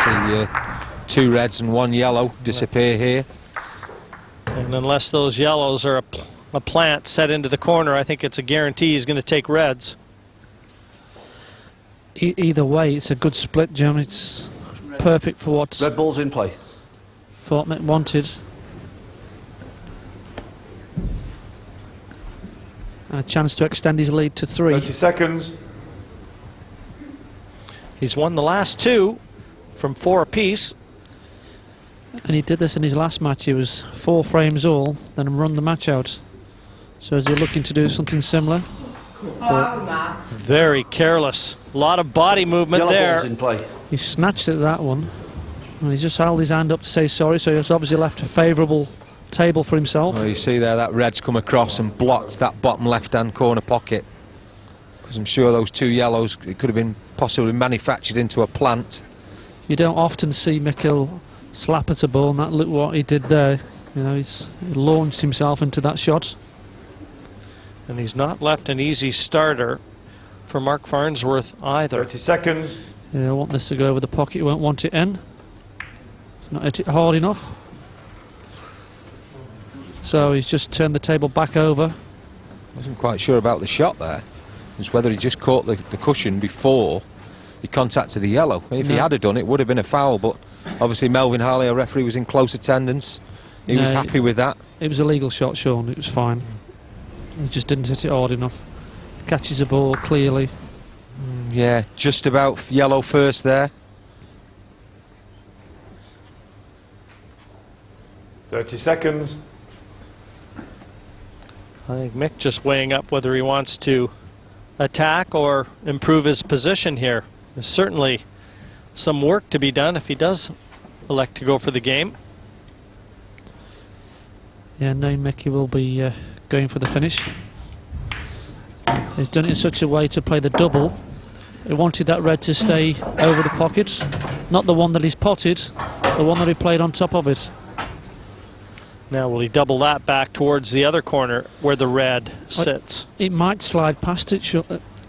see 2 reds and 1 yellow disappear here. And unless those yellows are a plant set into the corner, I think it's a guarantee he's going to take reds. Either way, it's a good split, Jim. It's perfect for what red ball's in play. For what Mick wanted. And a chance to extend his lead to 3. 30 seconds. He's won the last 2 from 4 apiece. And he did this in his last match. He was 4 frames all, then run the match out. So is he looking to do something similar? Very careless. A lot of body movement Yellow there. ball's in play. He snatched at that one. And he's just held his hand up to say sorry, so he's obviously left a favourable table for himself. Well, you see there that red's come across and blocked that bottom left-hand corner pocket. Because I'm sure those 2 yellows, it could have been possibly manufactured into a plant. You don't often see Mick Hill slap at a ball, and that look what he did there. He launched himself into that shot. And he's not left an easy starter for Marc Farnsworth either. 30 seconds. Yeah, I want this to go over the pocket. You won't want it in. It's not hit it hard enough. So he's just turned the table back over. Wasn't quite sure about the shot there. It's whether he just caught the cushion before he contacted the yellow. If he had done it, would have been a foul, but obviously Melvin Harley, our referee, was in close attendance. He was happy with that. It was a legal shot, Sean. It was fine. He just didn't hit it hard enough. Catches the ball clearly. Yeah, just about yellow first there. 30 seconds. I think Mick just weighing up whether he wants to attack or improve his position here. There's certainly some work to be done if he does elect to go for the game. Yeah, no, Mickey will be going for the finish. He's done it in such a way to play the double. He wanted that red to stay over the pocket, not the one that he's potted, the one that he played on top of it. Now will he double that back towards the other corner where the red sits? It might slide past it,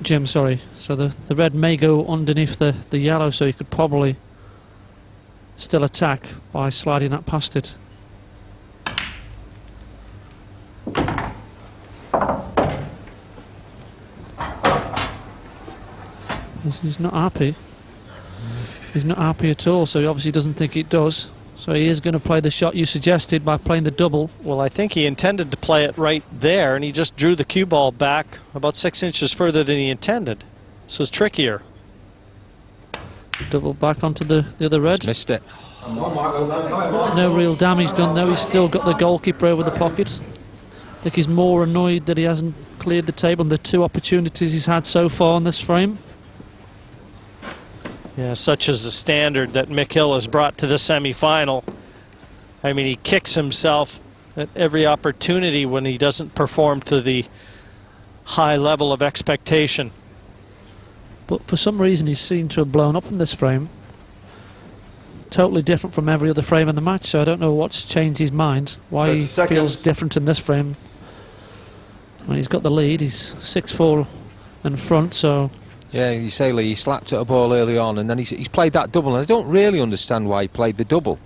Jim, sorry. So the red may go underneath the yellow, so he could probably still attack by sliding that past it. He's not happy. He's not happy at all, so he obviously doesn't think it does. So he is going to play the shot you suggested by playing the double. Well, I think he intended to play it right there, and he just drew the cue ball back about 6 inches further than he intended. So it's trickier. Double back onto the other red. Just missed it. There's no real damage done though. He's still got the goalkeeper over the pocket. I think he's more annoyed that he hasn't cleared the table in the two opportunities he's had so far in this frame. Yeah, such is the standard that Mick Hill has brought to the semi-final. I mean, he kicks himself at every opportunity when he doesn't perform to the high level of expectation. But for some reason he seemed to have blown up in this frame. Totally different from every other frame in the match, so I don't know what's changed his mind, why he feels different in this frame. When he's got the lead, he's 6-4 in front, so... Yeah, you say, Lee, he slapped at a ball early on, and then he's played that double, and I don't really understand why he played the double.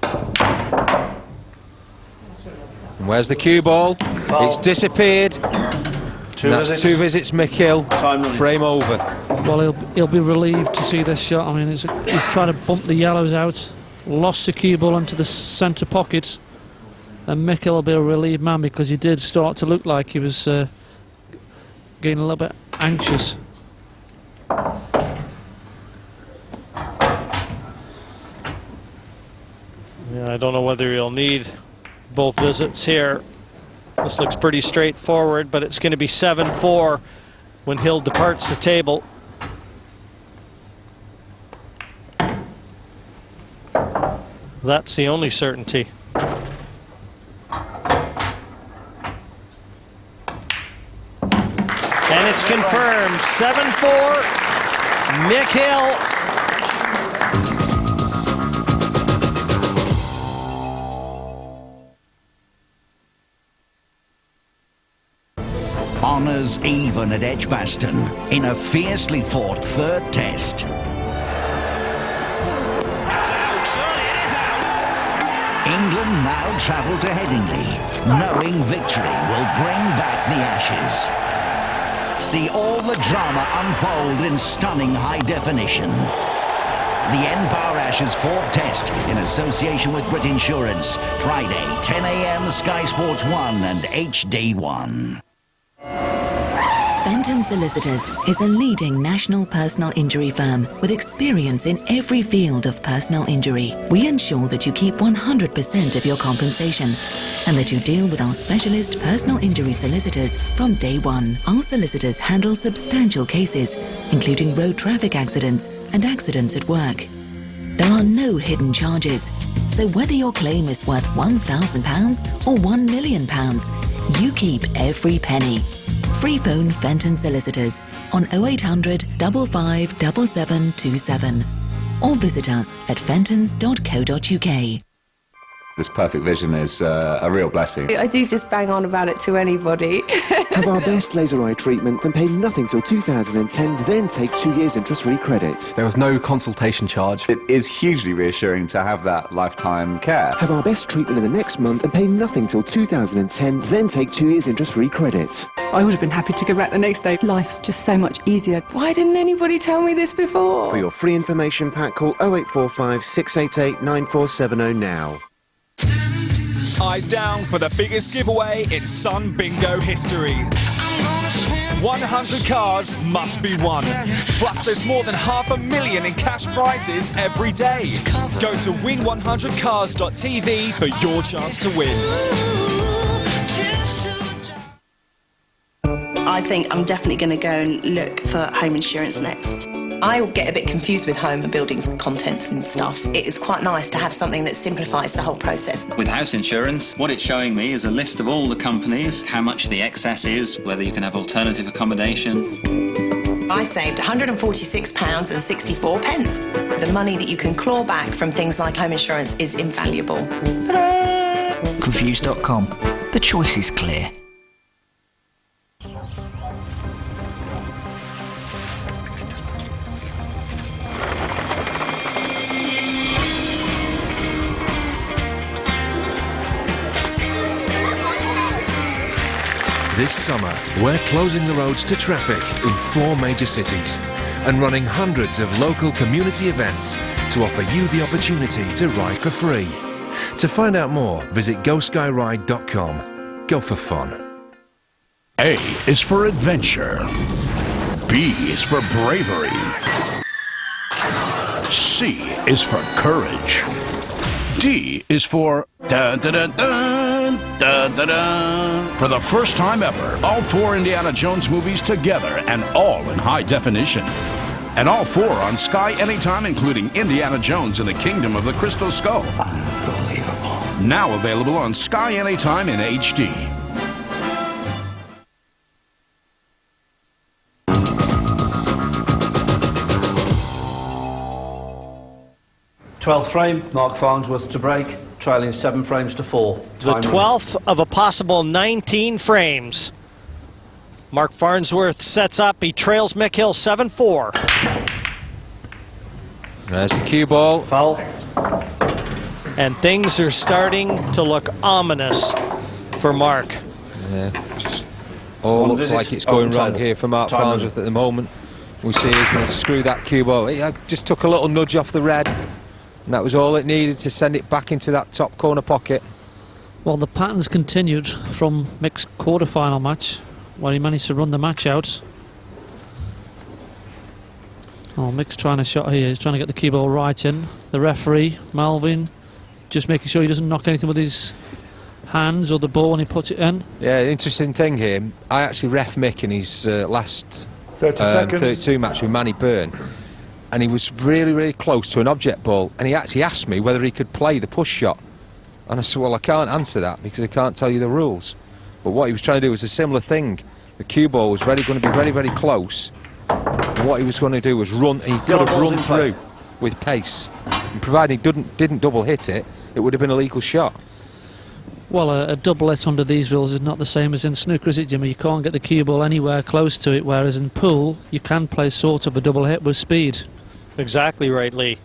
And where's the cue ball? Foul. It's disappeared. That's 2 visits, Mick Hill. Frame over. Well, he'll be relieved to see this shot. I mean, he's trying to bump the yellows out, lost the cue ball into the centre pocket, and Mick Hill will be a relieved man because he did start to look like he was getting a little bit anxious. Yeah, I don't know whether he'll need both visits here. This looks pretty straightforward, but it's going to be 7-4 when Hill departs the table. That's the only certainty. And it's confirmed, 7-4, Mick Hill. Honours even at Edgbaston in a fiercely fought third test. It's out, surely it is out. England now travel to Headingley, knowing victory will bring back the Ashes. See all the drama unfold in stunning high definition. The N-Power Ashes 4th Test in association with Brit Insurance. Friday, 10 a.m. Sky Sports 1 and HD1. Fenton Solicitors is a leading national personal injury firm with experience in every field of personal injury. We ensure that you keep 100% of your compensation and that you deal with our specialist personal injury solicitors from day one. Our solicitors handle substantial cases, including road traffic accidents and accidents at work. There are no hidden charges, so whether your claim is worth £1,000 or £1 million, you keep every penny. Free phone Fenton Solicitors on 0800 55 7727 or visit us at fentons.co.uk. This perfect vision is a real blessing. I do just bang on about it to anybody. Have our best laser eye treatment, then pay nothing till 2010, then take 2 years interest-free credit. There was no consultation charge. It is hugely reassuring to have that lifetime care. Have our best treatment in the next month and pay nothing till 2010, then take 2 years interest-free credit. I would have been happy to go back the next day. Life's just so much easier. Why didn't anybody tell me this before? For your free information pack, call 0845 688 9470 now. Eyes down for the biggest giveaway in Sun Bingo history. 100 cars must be won. Plus, there's more than $500,000 in cash prizes every day. Go to win100cars.tv for your chance to win. I think I'm definitely going to go and look for home insurance next. I get a bit confused with home and buildings and contents and stuff. It is quite nice to have something that simplifies the whole process. With house insurance, what it's showing me is a list of all the companies, how much the excess is, whether you can have alternative accommodation. I saved £146.64. The money that you can claw back from things like home insurance is invaluable. Confused.com. The choice is clear. This summer, we're closing the roads to traffic in 4 major cities and running hundreds of local community events to offer you the opportunity to ride for free. To find out more, visit GoSkyRide.com. Go for fun. A is for adventure. B is for bravery. C is for courage. D is for da-da-da-da, da-da-da. For the first time ever, all 4 Indiana Jones movies together and all in high definition. And all 4 on Sky Anytime, including Indiana Jones and the Kingdom of the Crystal Skull. Unbelievable. Now available on Sky Anytime in HD. Twelfth frame, Marc Farnsworth to break, trailing 7 frames to 4. The 12th of a possible 19 frames. Marc Farnsworth sets up. He trails Mick Hill 7-4. There's the cue ball. Foul. And things are starting to look ominous for Marc. Yeah, just all looks like it's going wrong here for Marc Farnsworth at the moment. We see he's going to screw that cue ball. He just took a little nudge off the red. And that was all it needed to send it back into that top corner pocket. Well, the patterns continued from Mick's quarter-final match, where he managed to run the match out. Oh, Mick's trying a shot here. He's trying to get the cue ball right in. The referee, Malvin, just making sure he doesn't knock anything with his hands or the ball when he puts it in. Yeah, interesting thing here. I actually ref Mick in his last 32 match with Manny Byrne. And he was really, really close to an object ball, and he actually asked me whether he could play the push shot. And I said, well, I can't answer that because I can't tell you the rules. But what he was trying to do was a similar thing. The cue ball was going to be very, very close. And what he was going to do was run, and he could have run through with pace. And provided he didn't double hit it, it would have been a legal shot. Well, a double hit under these rules is not the same as in snooker, is it, Jimmy? You can't get the cue ball anywhere close to it, whereas in pool, you can play sort of a double hit with speed. Exactly right, Lee.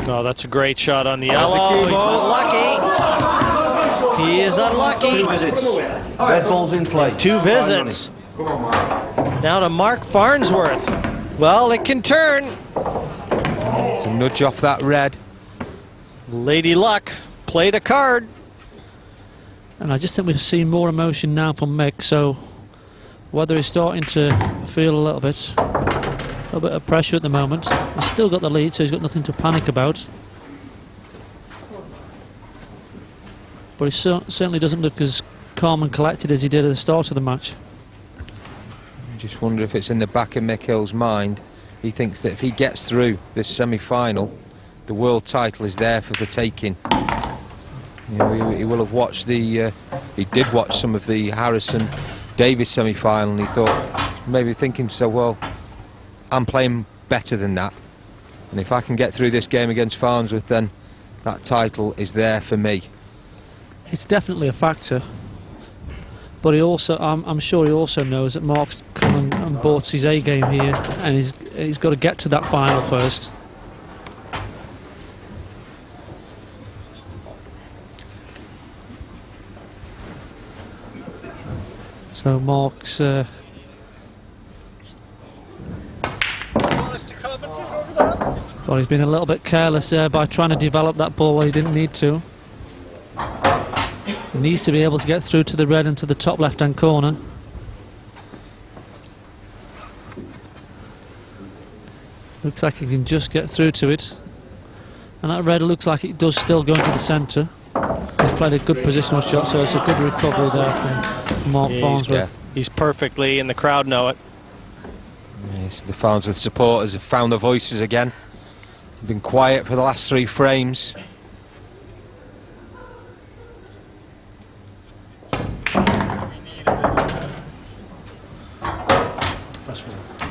No, that's a great shot on the yellow. He's unlucky. He is unlucky. 2 visits. Red ball's in play. 2 visits. Now to Marc Farnsworth. Well, it can turn. It's a nudge off that red. Lady Luck played a card. And I just think we've seen more emotion now from Mick, so whether he's starting to feel a little bit of pressure at the moment. He's still got the lead, so he's got nothing to panic about. But he certainly doesn't look as calm and collected as he did at the start of the match. I just wonder if it's in the back of Mick Hill's mind. He thinks that if he gets through this semi-final, the world title is there for the taking. You know, he will have watched the... he did watch some of the Harrison Davis semi-final, and he thought, maybe thinking so, well, I'm playing better than that. And if I can get through this game against Farnsworth, then that title is there for me. It's definitely a factor. But he also, I'm sure he also knows that Marc's come and bought his A game here, and he's got to get to that final first. So Marc's well, he's been a little bit careless there by trying to develop that ball where he didn't need to. He needs to be able to get through to the red and to the top left-hand corner. Looks like he can just get through to it. And that red looks like it does still go into the centre. He's played a good positional shot, so it's a good recovery there from Marc Farnsworth. He's perfectly, and the crowd know it. Yes, the Farnsworth supporters have found their voices again. They've been quiet for the last 3 frames.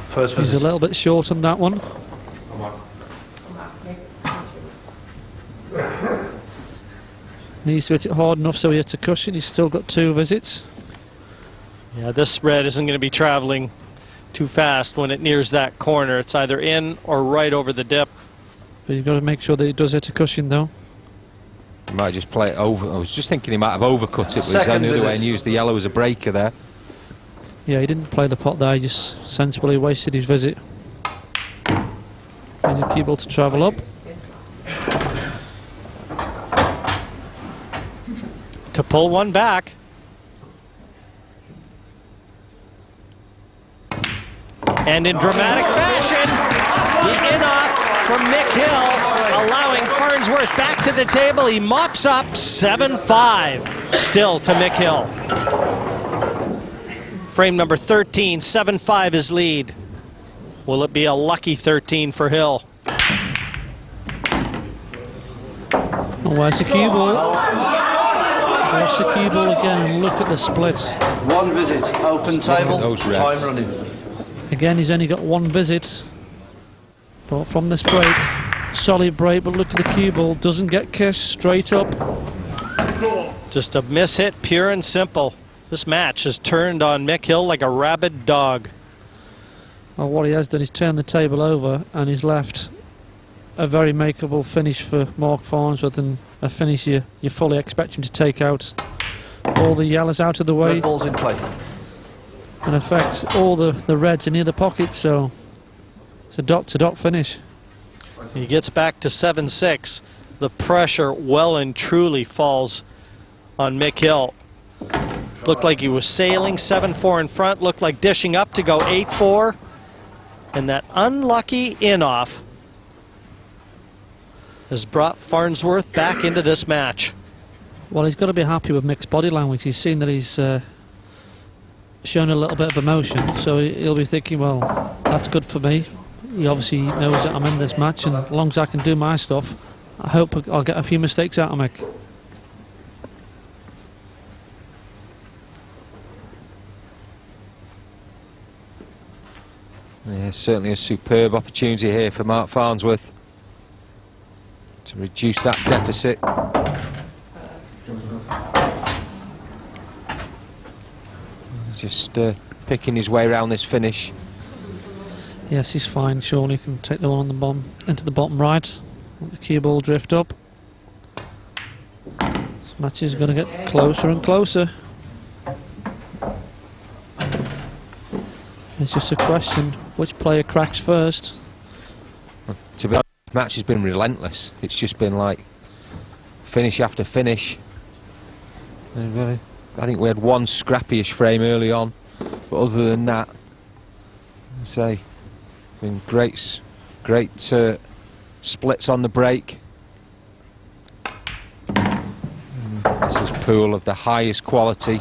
First He's a little bit short on that one. Needs to hit it hard enough so he hits a cushion. He's still got 2 visits. Yeah, this red isn't going to be traveling too fast when it nears that corner. It's either in or right over the dip. But you've got to make sure that he does hit a cushion, though. He might just play it over. I was just thinking he might have overcut it, but he's gone the other way and used the yellow as a breaker there. Yeah, he didn't play the pot there. He just sensibly wasted his visit. He's a cue ball to travel up. To pull one back. And in dramatic fashion, the in-off from Mick Hill, allowing Farnsworth back to the table. He mops up 7-5, still to Mick Hill. Frame number 13, 7-5 his lead. Will it be a lucky 13 for Hill? Where's the cue ball? Watch the cue ball again and look at the splits. 1 visit, open table, time running. Again, he's only got 1 visit. But from this break, solid break, but look at the cue ball. Doesn't get kissed, straight up. Just a miss hit, pure and simple. This match has turned on Mick Hill like a rabid dog. Well, what he has done is turn the table over, and he's left a very makeable finish for Marc Farnsworth, and a finish you fully expect him to take out. All the yellows out of the way. Red ball's in play. And affects all the reds in the other pockets, so it's a dot-to-dot finish. He gets back to 7-6. The pressure well and truly falls on Mick Hill. Looked like he was sailing 7-4 in front, looked like dishing up to go 8-4. And that unlucky in-off has brought Farnsworth back into this match. Well, he's got to be happy with Mick's body language. He's seen that he's shown a little bit of emotion, so he'll be thinking, well, that's good for me. He obviously knows that I'm in this match, and as long as I can do my stuff, I hope I'll get a few mistakes out of Mick. Yeah, certainly a superb opportunity here for Marc Farnsworth to reduce that deficit. Just picking his way around this finish. Yes, he's fine. Surely can take the one on the bottom into the bottom right. Let the cue ball drift up. This match is going to get closer and closer. It's just a question, which player cracks first? To be honest, the match has been relentless. It's just been like finish after finish. I think we had 1 scrappyish frame early on, but other than that, I'd say, been great splits on the break. This is pool of the highest quality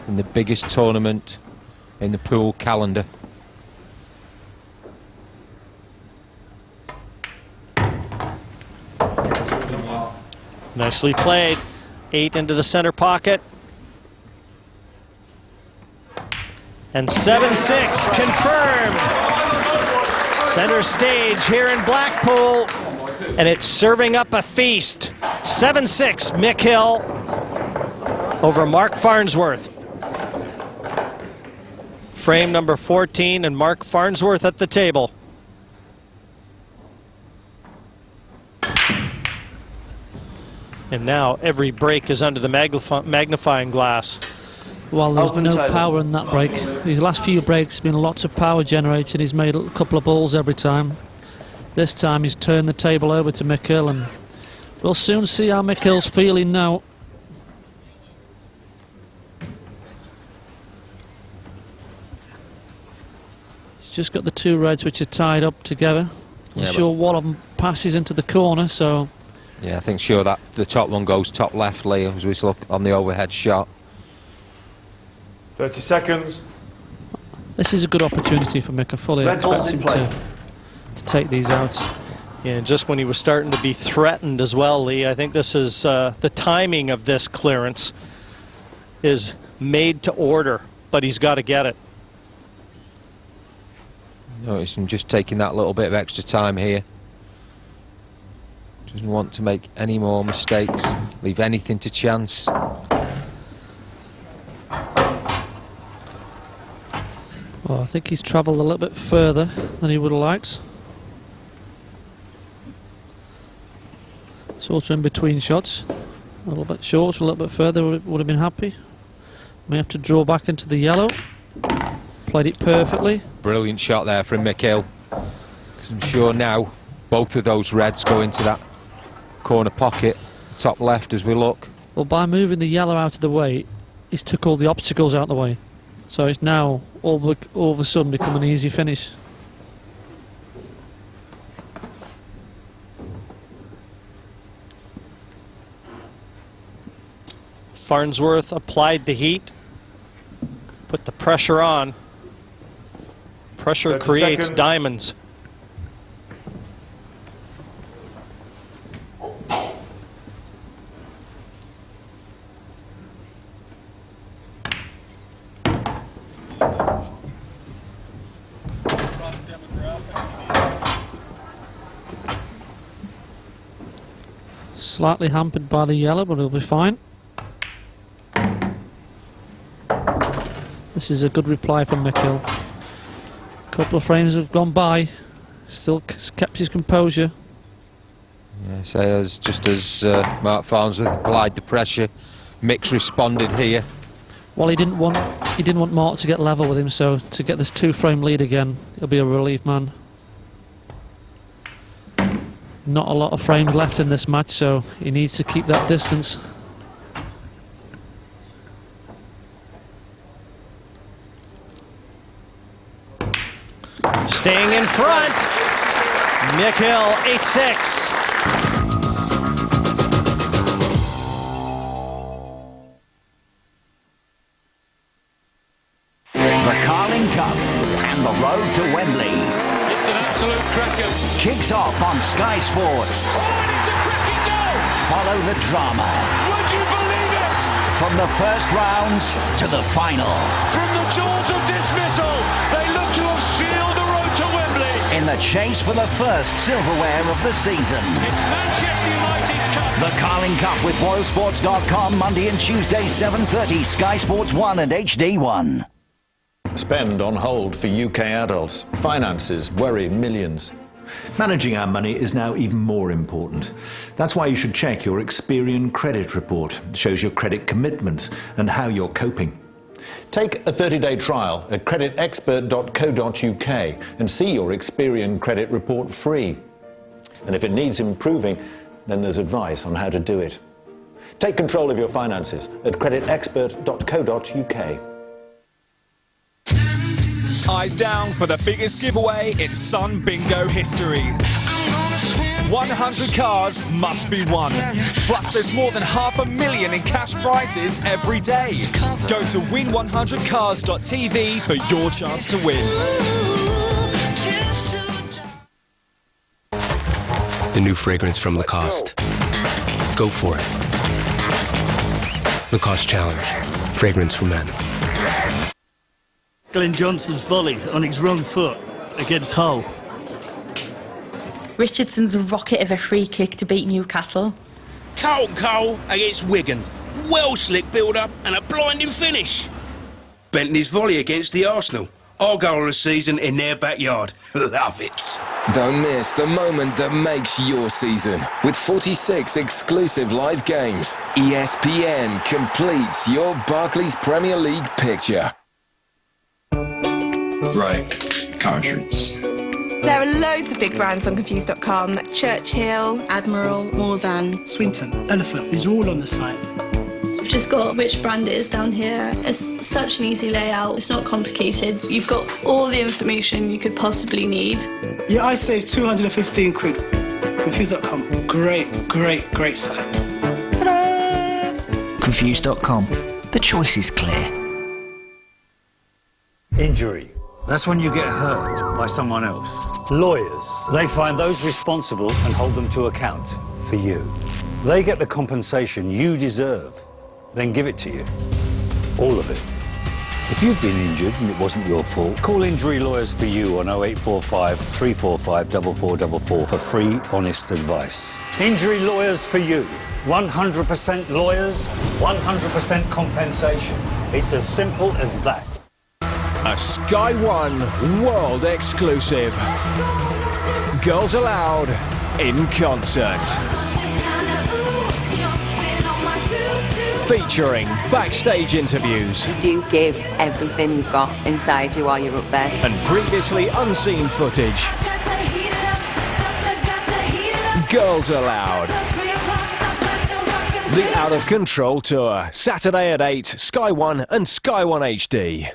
in the biggest tournament in the pool calendar. Nicely played. 8 into the center pocket. And 7-6 confirmed. Center stage here in Blackpool, and it's serving up a feast. 7-6, Mick Hill over Marc Farnsworth. Frame number 14 and Marc Farnsworth at the table. And now every break is under the magnifying glass. Well, there's no power in that break. His last few breaks have been lots of power generated. He's made a couple of balls every time. This time he's turned the table over to Mick Hill, and we'll soon see how Mick Hill's feeling now. He's just got the two reds which are tied up together. I'm sure one of them passes into the corner, so... Yeah, I think sure that the top one goes top left, Lee, as we look on the overhead shot. 30 seconds. This is a good opportunity for Mick. I fully expect him to take these out. Yeah, just when he was starting to be threatened as well, Lee, I think this is the timing of this clearance is made to order, but he's got to get it. Notice him just taking that little bit of extra time here. Doesn't want to make any more mistakes, leave anything to chance. Well, I think he's travelled a little bit further than he would have liked. Sort of in between shots. A little bit short, a little bit further would have been happy. May have to draw back into the yellow. Played it perfectly. Brilliant shot there from Mick Hill. 'Cause I'm sure now both of those reds go into that corner pocket, top left as we look. Well, by moving the yellow out of the way, he's took all the obstacles out of the way. So it's now all of a sudden become an easy finish. Farnsworth applied the heat, put the pressure on. Pressure creates diamonds. Slightly hampered by the yellow, but he'll be fine. This is a good reply from Mick Hill. A couple of frames have gone by, still kept his composure. Yeah, so just as Marc Farnsworth applied the pressure, Mick's responded here. Well, he didn't want Marc to get level with him, so to get this two-frame lead again, it'll be a relief, man. Not a lot of frames left in this match, so he needs to keep that distance. Staying in front, Mick Hill, 8-6. The Carling Cup and the road to Wembley. It's an absolute cracker. Kicks off on Sky Sports. Oh, and it's a cracking goal! Follow the drama. Would you believe it? From the first rounds to the final. From the jaws of dismissal, they look to have sealed the road to Wembley. In the chase for the first silverware of the season. It's Manchester United's cup. The Carling Cup with RoyalSports.com, Monday and Tuesday, 7:30, Sky Sports 1 and HD1. Spend on hold for UK adults. Finances worry millions. Managing our money is now even more important. That's why you should check your Experian credit report. It shows your credit commitments and how you're coping. Take a 30-day trial at creditexpert.co.uk and see your Experian credit report free. And if it needs improving, then there's advice on how to do it. Take control of your finances at creditexpert.co.uk. Eyes down for the biggest giveaway in Sun Bingo history. 100 cars must be won. Plus, there's more than $500,000 in cash prizes every day. Go to win100cars.tv for your chance to win. The new fragrance from Lacoste. Go for it. Lacoste Challenge. Fragrance for men. Glenn Johnson's volley on his wrong foot against Hull. Richardson's a rocket of a free kick to beat Newcastle. Carlton Cole against Wigan. Well slick build-up and a blinding finish. Bentley's volley against the Arsenal. Our goal of the season in their backyard. Love it. Don't miss the moment that makes your season. With 46 exclusive live games, ESPN completes your Barclays Premier League picture. Right, car insurance. There are loads of big brands on Confused.com. Churchill, Admiral, More Than, Swinton, Elephant, these are all on the site. We've just got which brand it is down here. It's such an easy layout, it's not complicated. You've got all the information you could possibly need. Yeah, I saved 215 quid. Confused.com, great site. Ta-da! Confused.com. The choice is clear. Injury. That's when you get hurt by someone else. Lawyers. They find those responsible and hold them to account for you. They get the compensation you deserve, then give it to you. All of it. If you've been injured and it wasn't your fault, call Injury Lawyers for You on 0845 345 4444 for free, honest advice. Injury Lawyers for You. 100% lawyers, 100% compensation. It's as simple as that. A Sky One world exclusive. Girls Aloud in concert. Featuring backstage interviews. You do give everything you've got inside you while you're up there. And previously unseen footage. Girls Aloud. The Out of Control Tour. Saturday at 8, Sky One and Sky One HD.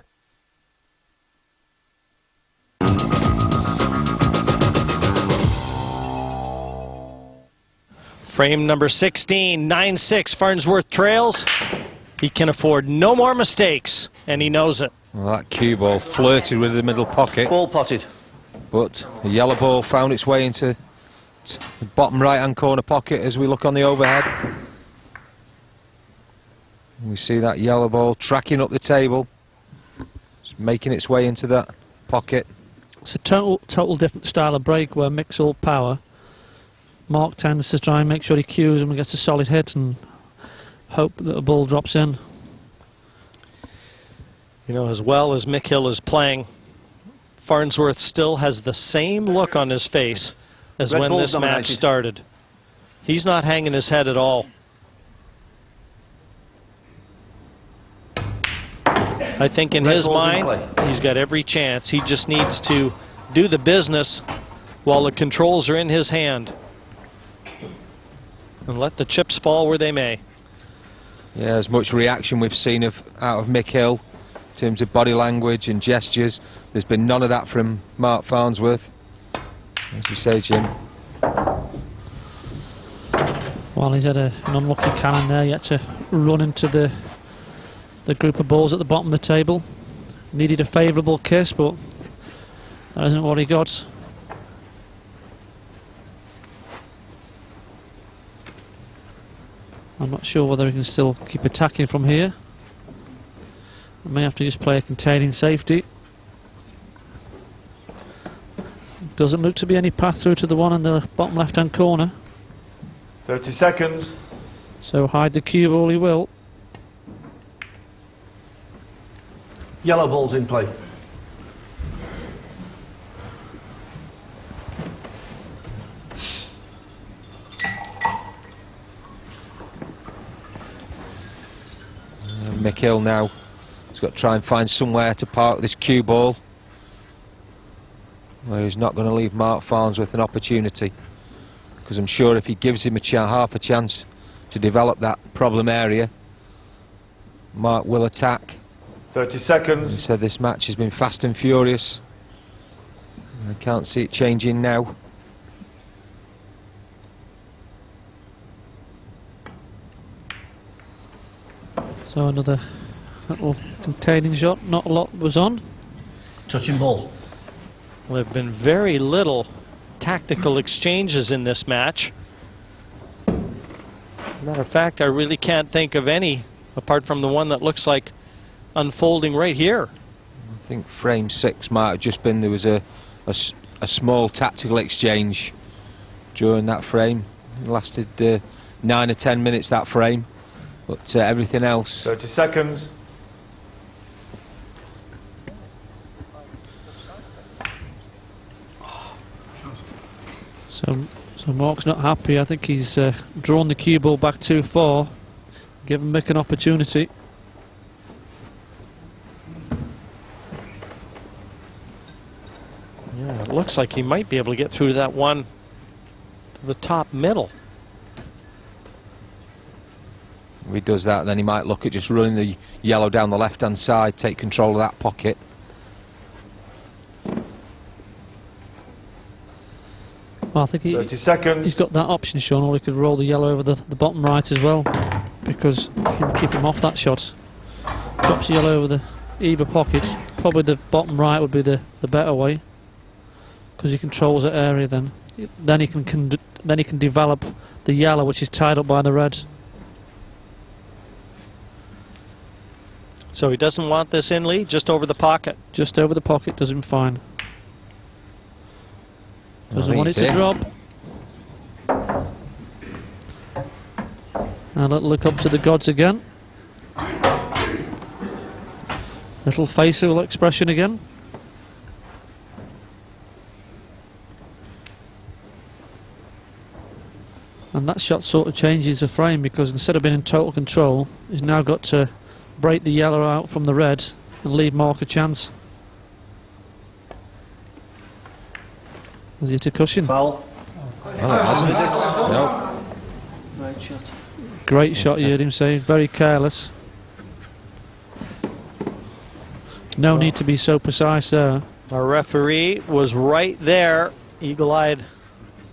Frame number 16, 9-6, Farnsworth trails. He can afford no more mistakes, and he knows it. Well, that cue ball flirted with the middle pocket. Ball potted. But the yellow ball found its way into the bottom right-hand corner pocket as we look on the overhead. We see that yellow ball tracking up the table. It's making its way into that pocket. It's a total different style of break where Mick's all power. Marc tends to try and make sure he cues him and gets a solid hit and hope that the ball drops in. You know, as well as Mick Hill is playing, Farnsworth still has the same look on his face as when this match started. He's not hanging his head at all. I think in his mind, he's got every chance. He just needs to do the business while the controls are in his hand. And let the chips fall where they may. Yeah, as much reaction we've seen out of Mick Hill in terms of body language and gestures. There's been none of that from Marc Farnsworth, as you say, Jim. Well, he's had an unlucky cannon there, yet to run into the group of balls at the bottom of the table. Needed a favourable kiss, but that isn't what he got. I'm not sure whether he can still keep attacking from here. I may have to just play a containing safety. Doesn't look to be any path through to the one in the bottom left-hand corner. 30 seconds. So hide the cue ball he will. Yellow ball's in play. Mick Hill now has got to try and find somewhere to park this cue ball where he's not going to leave Marc Farnsworth an opportunity, because I'm sure if he gives him half a chance to develop that problem area, Marc will attack. 30 seconds. He said this match has been fast and furious. I can't see it changing now. So another little containing shot, not a lot was on. Touching ball. Well, there have been very little tactical exchanges in this match. Matter of fact, I really can't think of any, apart from the one that looks like unfolding right here. I think frame 6 might have just been there was a small tactical exchange during that frame. It lasted 9 or 10 minutes, that frame, but everything else. 30 seconds. So Marc's not happy. I think he's drawn the cue ball back too far, given Mick an opportunity. Yeah, it looks like he might be able to get through to that one to the top middle. If he does that, then he might look at just running the yellow down the left-hand side, take control of that pocket. Well, I think 30 seconds. He's got that option, Sean, or he could roll the yellow over the bottom right as well, because he can keep him off that shot. Drops the yellow over the either pocket. Probably the bottom right would be the better way, because he controls that area. Then he can develop the yellow, which is tied up by the red. So he doesn't want this in lead, just over the pocket. Just over the pocket does him fine. Doesn't want it to drop. And a little look up to the gods again. Little facial expression again. And that shot sort of changes the frame, because instead of being in total control, he's now got to break the yellow out from the red and leave Marc a chance. Is it a cushion? Foul. No. Great shot. Great shot, you heard him say. Very careless. No need to be so precise there. Our referee was right there. Eagle-eyed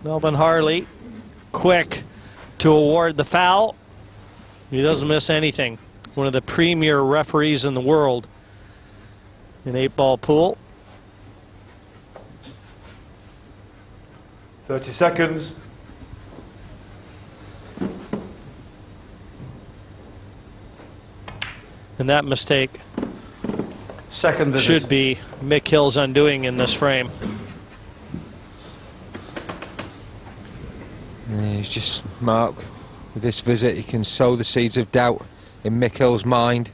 Melvin Harley, quick to award the foul. He doesn't miss anything. One of the premier referees in the world in 8-ball pool. 30 seconds. And that mistake Second visit. should be Mick Hill's undoing in this frame. Yeah, he's just, Marc, with this visit, he can sow the seeds of doubt in Mick Hill's mind.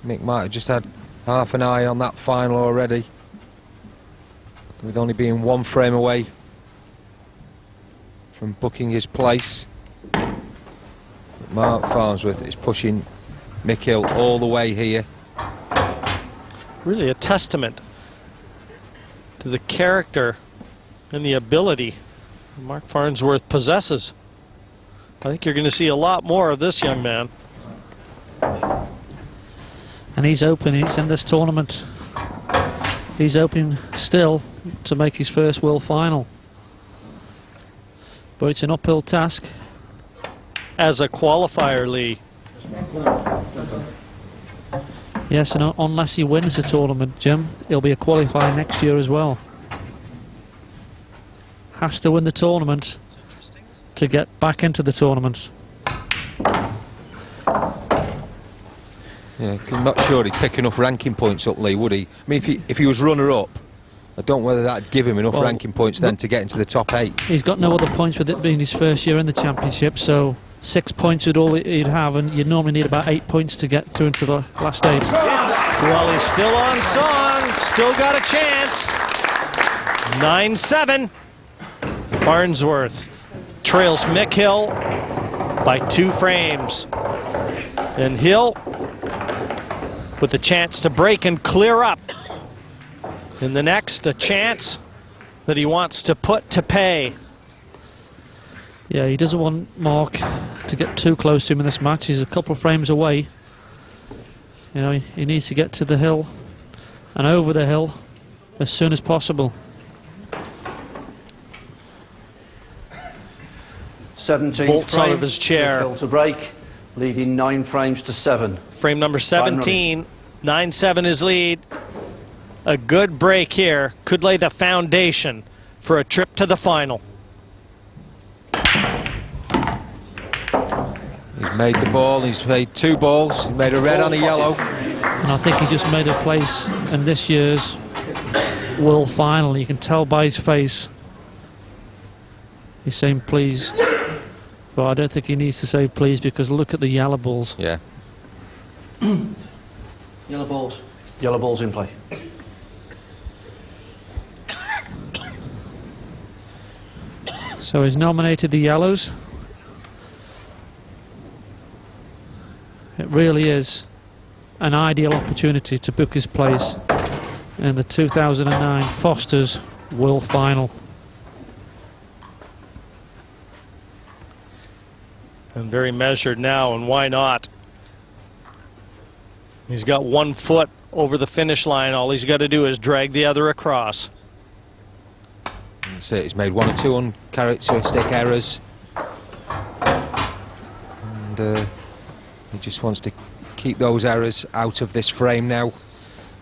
Mick might have just had half an eye on that final already, with only being one frame away from booking his place. But Marc Farnsworth is pushing Mick Hill all the way here. Really a testament to the character and the ability Marc Farnsworth possesses. I think you're going to see a lot more of this young man. And he's open. He's in this tournament. He's open still to make his first world final. But it's an uphill task. As a qualifier, Lee. Yes, and unless he wins the tournament, Jim, he'll be a qualifier next year as well. Has to win the tournament to get back into the tournament. Yeah, I'm not sure he'd pick enough ranking points up, Lee, would he? I mean, if he was runner-up, I don't know whether that'd give him enough ranking points then to get into the top 8. He's got no other points with it being his first year in the championship, so 6 points would all he'd have, and you'd normally need about 8 points to get through into the last 8. Well, he's still on song, still got a chance. 9-7. Farnsworth trails Mick Hill by 2 frames. And Hill with a chance to break and clear up. In the next, a chance that he wants to put to pay. Yeah, he doesn't want Marc to get too close to him in this match. He's a couple of frames away. You know, he needs to get to the hill and over the hill as soon as possible. 17th Bolts frame, out of his chair. Hill to break, leading 9 frames to 7. Frame number 17, 9-7 is lead. A good break here could lay the foundation for a trip to the final. He's made the ball, he's made 2 balls, he made a red and a yellow. And I think he just made a place in this year's World Final. You can tell by his face He's saying please. But I don't think he needs to say please, because look at the yellow balls. Yeah. Yellow balls. Yellow balls in play. So he's nominated the yellows. It really is an ideal opportunity to book his place in the 2009 Foster's World Final. And very measured now, and why not? He's got 1 foot over the finish line. All he's got to do is drag the other across. That's it. He's made 1 or 2 uncharacteristic errors. And he just wants to keep those errors out of this frame now.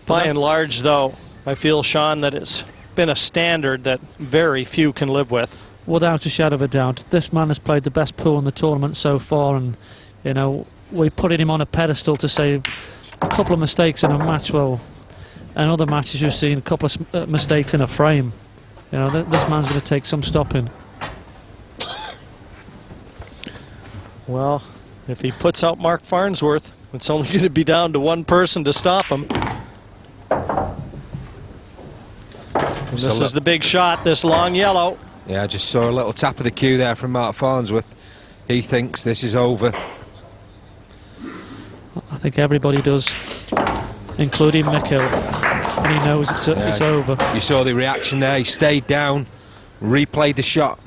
By and large, though, I feel, Sean, that it's been a standard that very few can live with. Without a shadow of a doubt, this man has played the best pool in the tournament so far, and you know, we put him on a pedestal to say a couple of mistakes in a match. Well, in other matches you've seen a couple of mistakes in a frame. You know, this man's going to take some stopping. Well, if he puts out Marc Farnsworth, it's only going to be down to 1 person to stop him. This is the big shot, this long yellow. Yeah, I just saw a little tap of the cue there from Marc Farnsworth. He thinks this is over. I think everybody does, including Mick Hill. And he knows it's over. You saw the reaction there. He stayed down, replayed the shot.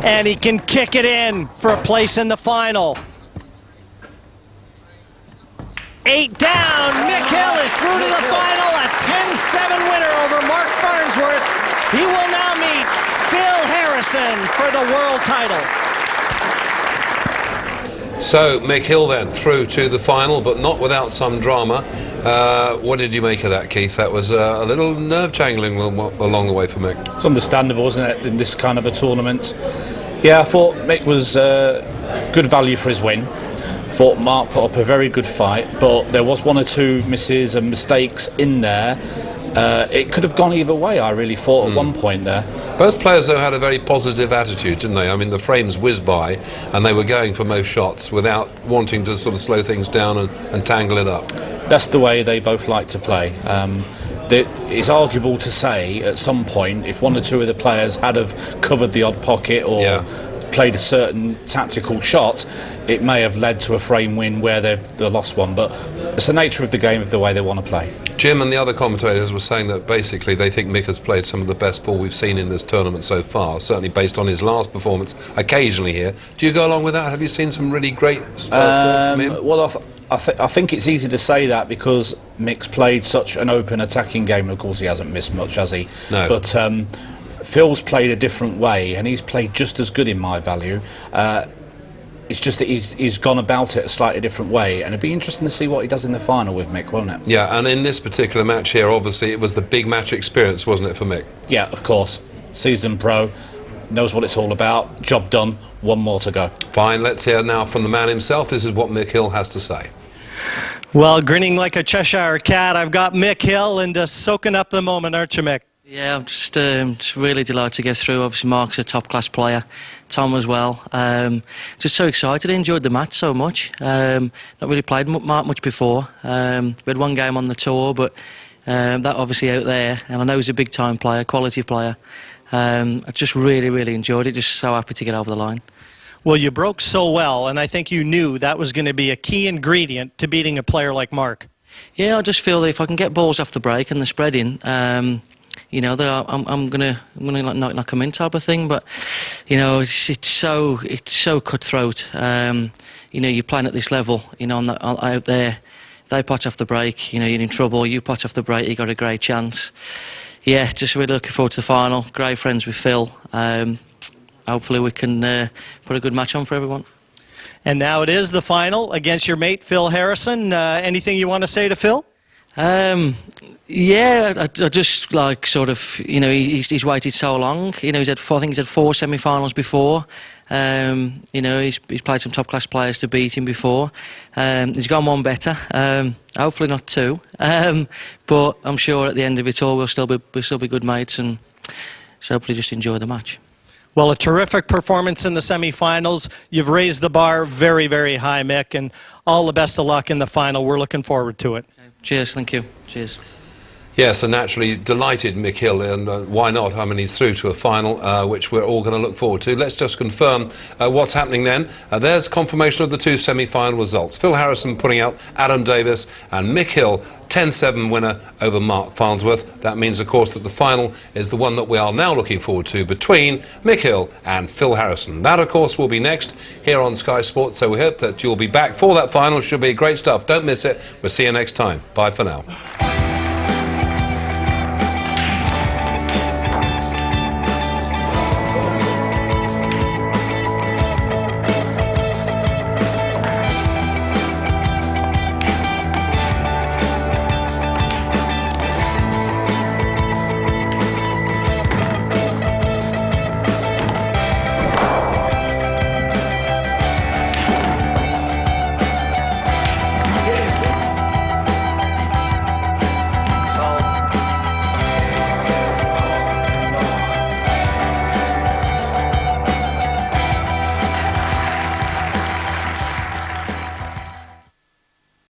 And he can kick it in for a place in the final. 8 down. Mick Hill is through to the final. A 10-7 winner over Marc Farnsworth. He will now meet Phil Harrison for the world title. So Mick Hill then through to the final, but not without some drama. What did you make of that, Keith? That was a little nerve-jangling along the way for Mick. It's understandable, isn't it, in this kind of a tournament? Yeah, I thought Mick was good value for his win. I thought Marc put up a very good fight, but there was 1 or 2 misses and mistakes in there. It could have gone either way, I really thought, at one point there. Both players, though, had a very positive attitude, didn't they? I mean, the frames whizzed by, and they were going for most shots without wanting to sort of slow things down and tangle it up. That's the way they both like to play. It's arguable to say, at some point, if 1 or 2 of the players had have covered the odd pocket or played a certain tactical shot, it may have led to a frame win where they've lost one, but it's the nature of the game, of the way they want to play. Jim and the other commentators were saying that basically they think Mick has played some of the best ball we've seen in this tournament so far, certainly based on his last performance occasionally here. Do you go along with that? Have you seen some really great form from him? Well, I think it's easy to say that because Mick's played such an open attacking game. Of course, he hasn't missed much, has he? No. But Phil's played a different way, and he's played just as good in my value. It's just that he's gone about it a slightly different way, and it'd be interesting to see what he does in the final with Mick, won't it? Yeah, and in this particular match here, obviously, it was the big match experience, wasn't it, for Mick? Yeah, of course. Seasoned pro, knows what it's all about, job done, 1 more to go. Fine, let's hear now from the man himself. This is what Mick Hill has to say. Well, grinning like a Cheshire cat, I've got Mick Hill and just soaking up the moment, aren't you, Mick? Yeah, I'm just really delighted to get through. Obviously, Marc's a top-class player, Tom as well. Just so excited. I enjoyed the match so much. Not really played Marc much before. We had 1 game on the tour, but that obviously out there, and I know he's a big-time player, quality player. I just really, really enjoyed it. Just so happy to get over the line. Well, you broke so well, and I think you knew that was going to be a key ingredient to beating a player like Marc. Yeah, I just feel that if I can get balls off the break and the spreading, you know, that I'm gonna knock him in type of thing. But you know, it's so cutthroat. You know, you're playing at this level. You know, out there, they patch off the break. You know, you're in trouble. You patch off the break, you got a great chance. Yeah, just really looking forward to the final. Great friends with Phil. Hopefully we can put a good match on for everyone. And now it is the final against your mate Phil Harrison. Anything you want to say to Phil? Yeah, I just like sort of, you know, he's waited so long. You know, I think he's had 4 semi-finals before, You know, he's played some top-class players to beat him before. He's gone one better. Hopefully not two. But I'm sure at the end of it all, we'll still be good mates, and so hopefully just enjoy the match. Well, a terrific performance in the semi-finals. You've raised the bar very, very high, Mick, and all the best of luck in the final. We're looking forward to it. Cheers, thank you. Cheers. Yes, and naturally delighted Mick Hill, and why not? I mean, he's through to a final, which we're all going to look forward to. Let's just confirm what's happening then. There's confirmation of the two semi-final results. Phil Harrison putting out Adam Davis, and Mick Hill, 10-7 winner over Marc Farnsworth. That means, of course, that the final is the one that we are now looking forward to between Mick Hill and Phil Harrison. That, of course, will be next here on Sky Sports, so we hope that you'll be back for that final. Should be great stuff. Don't miss it. We'll see you next time. Bye for now.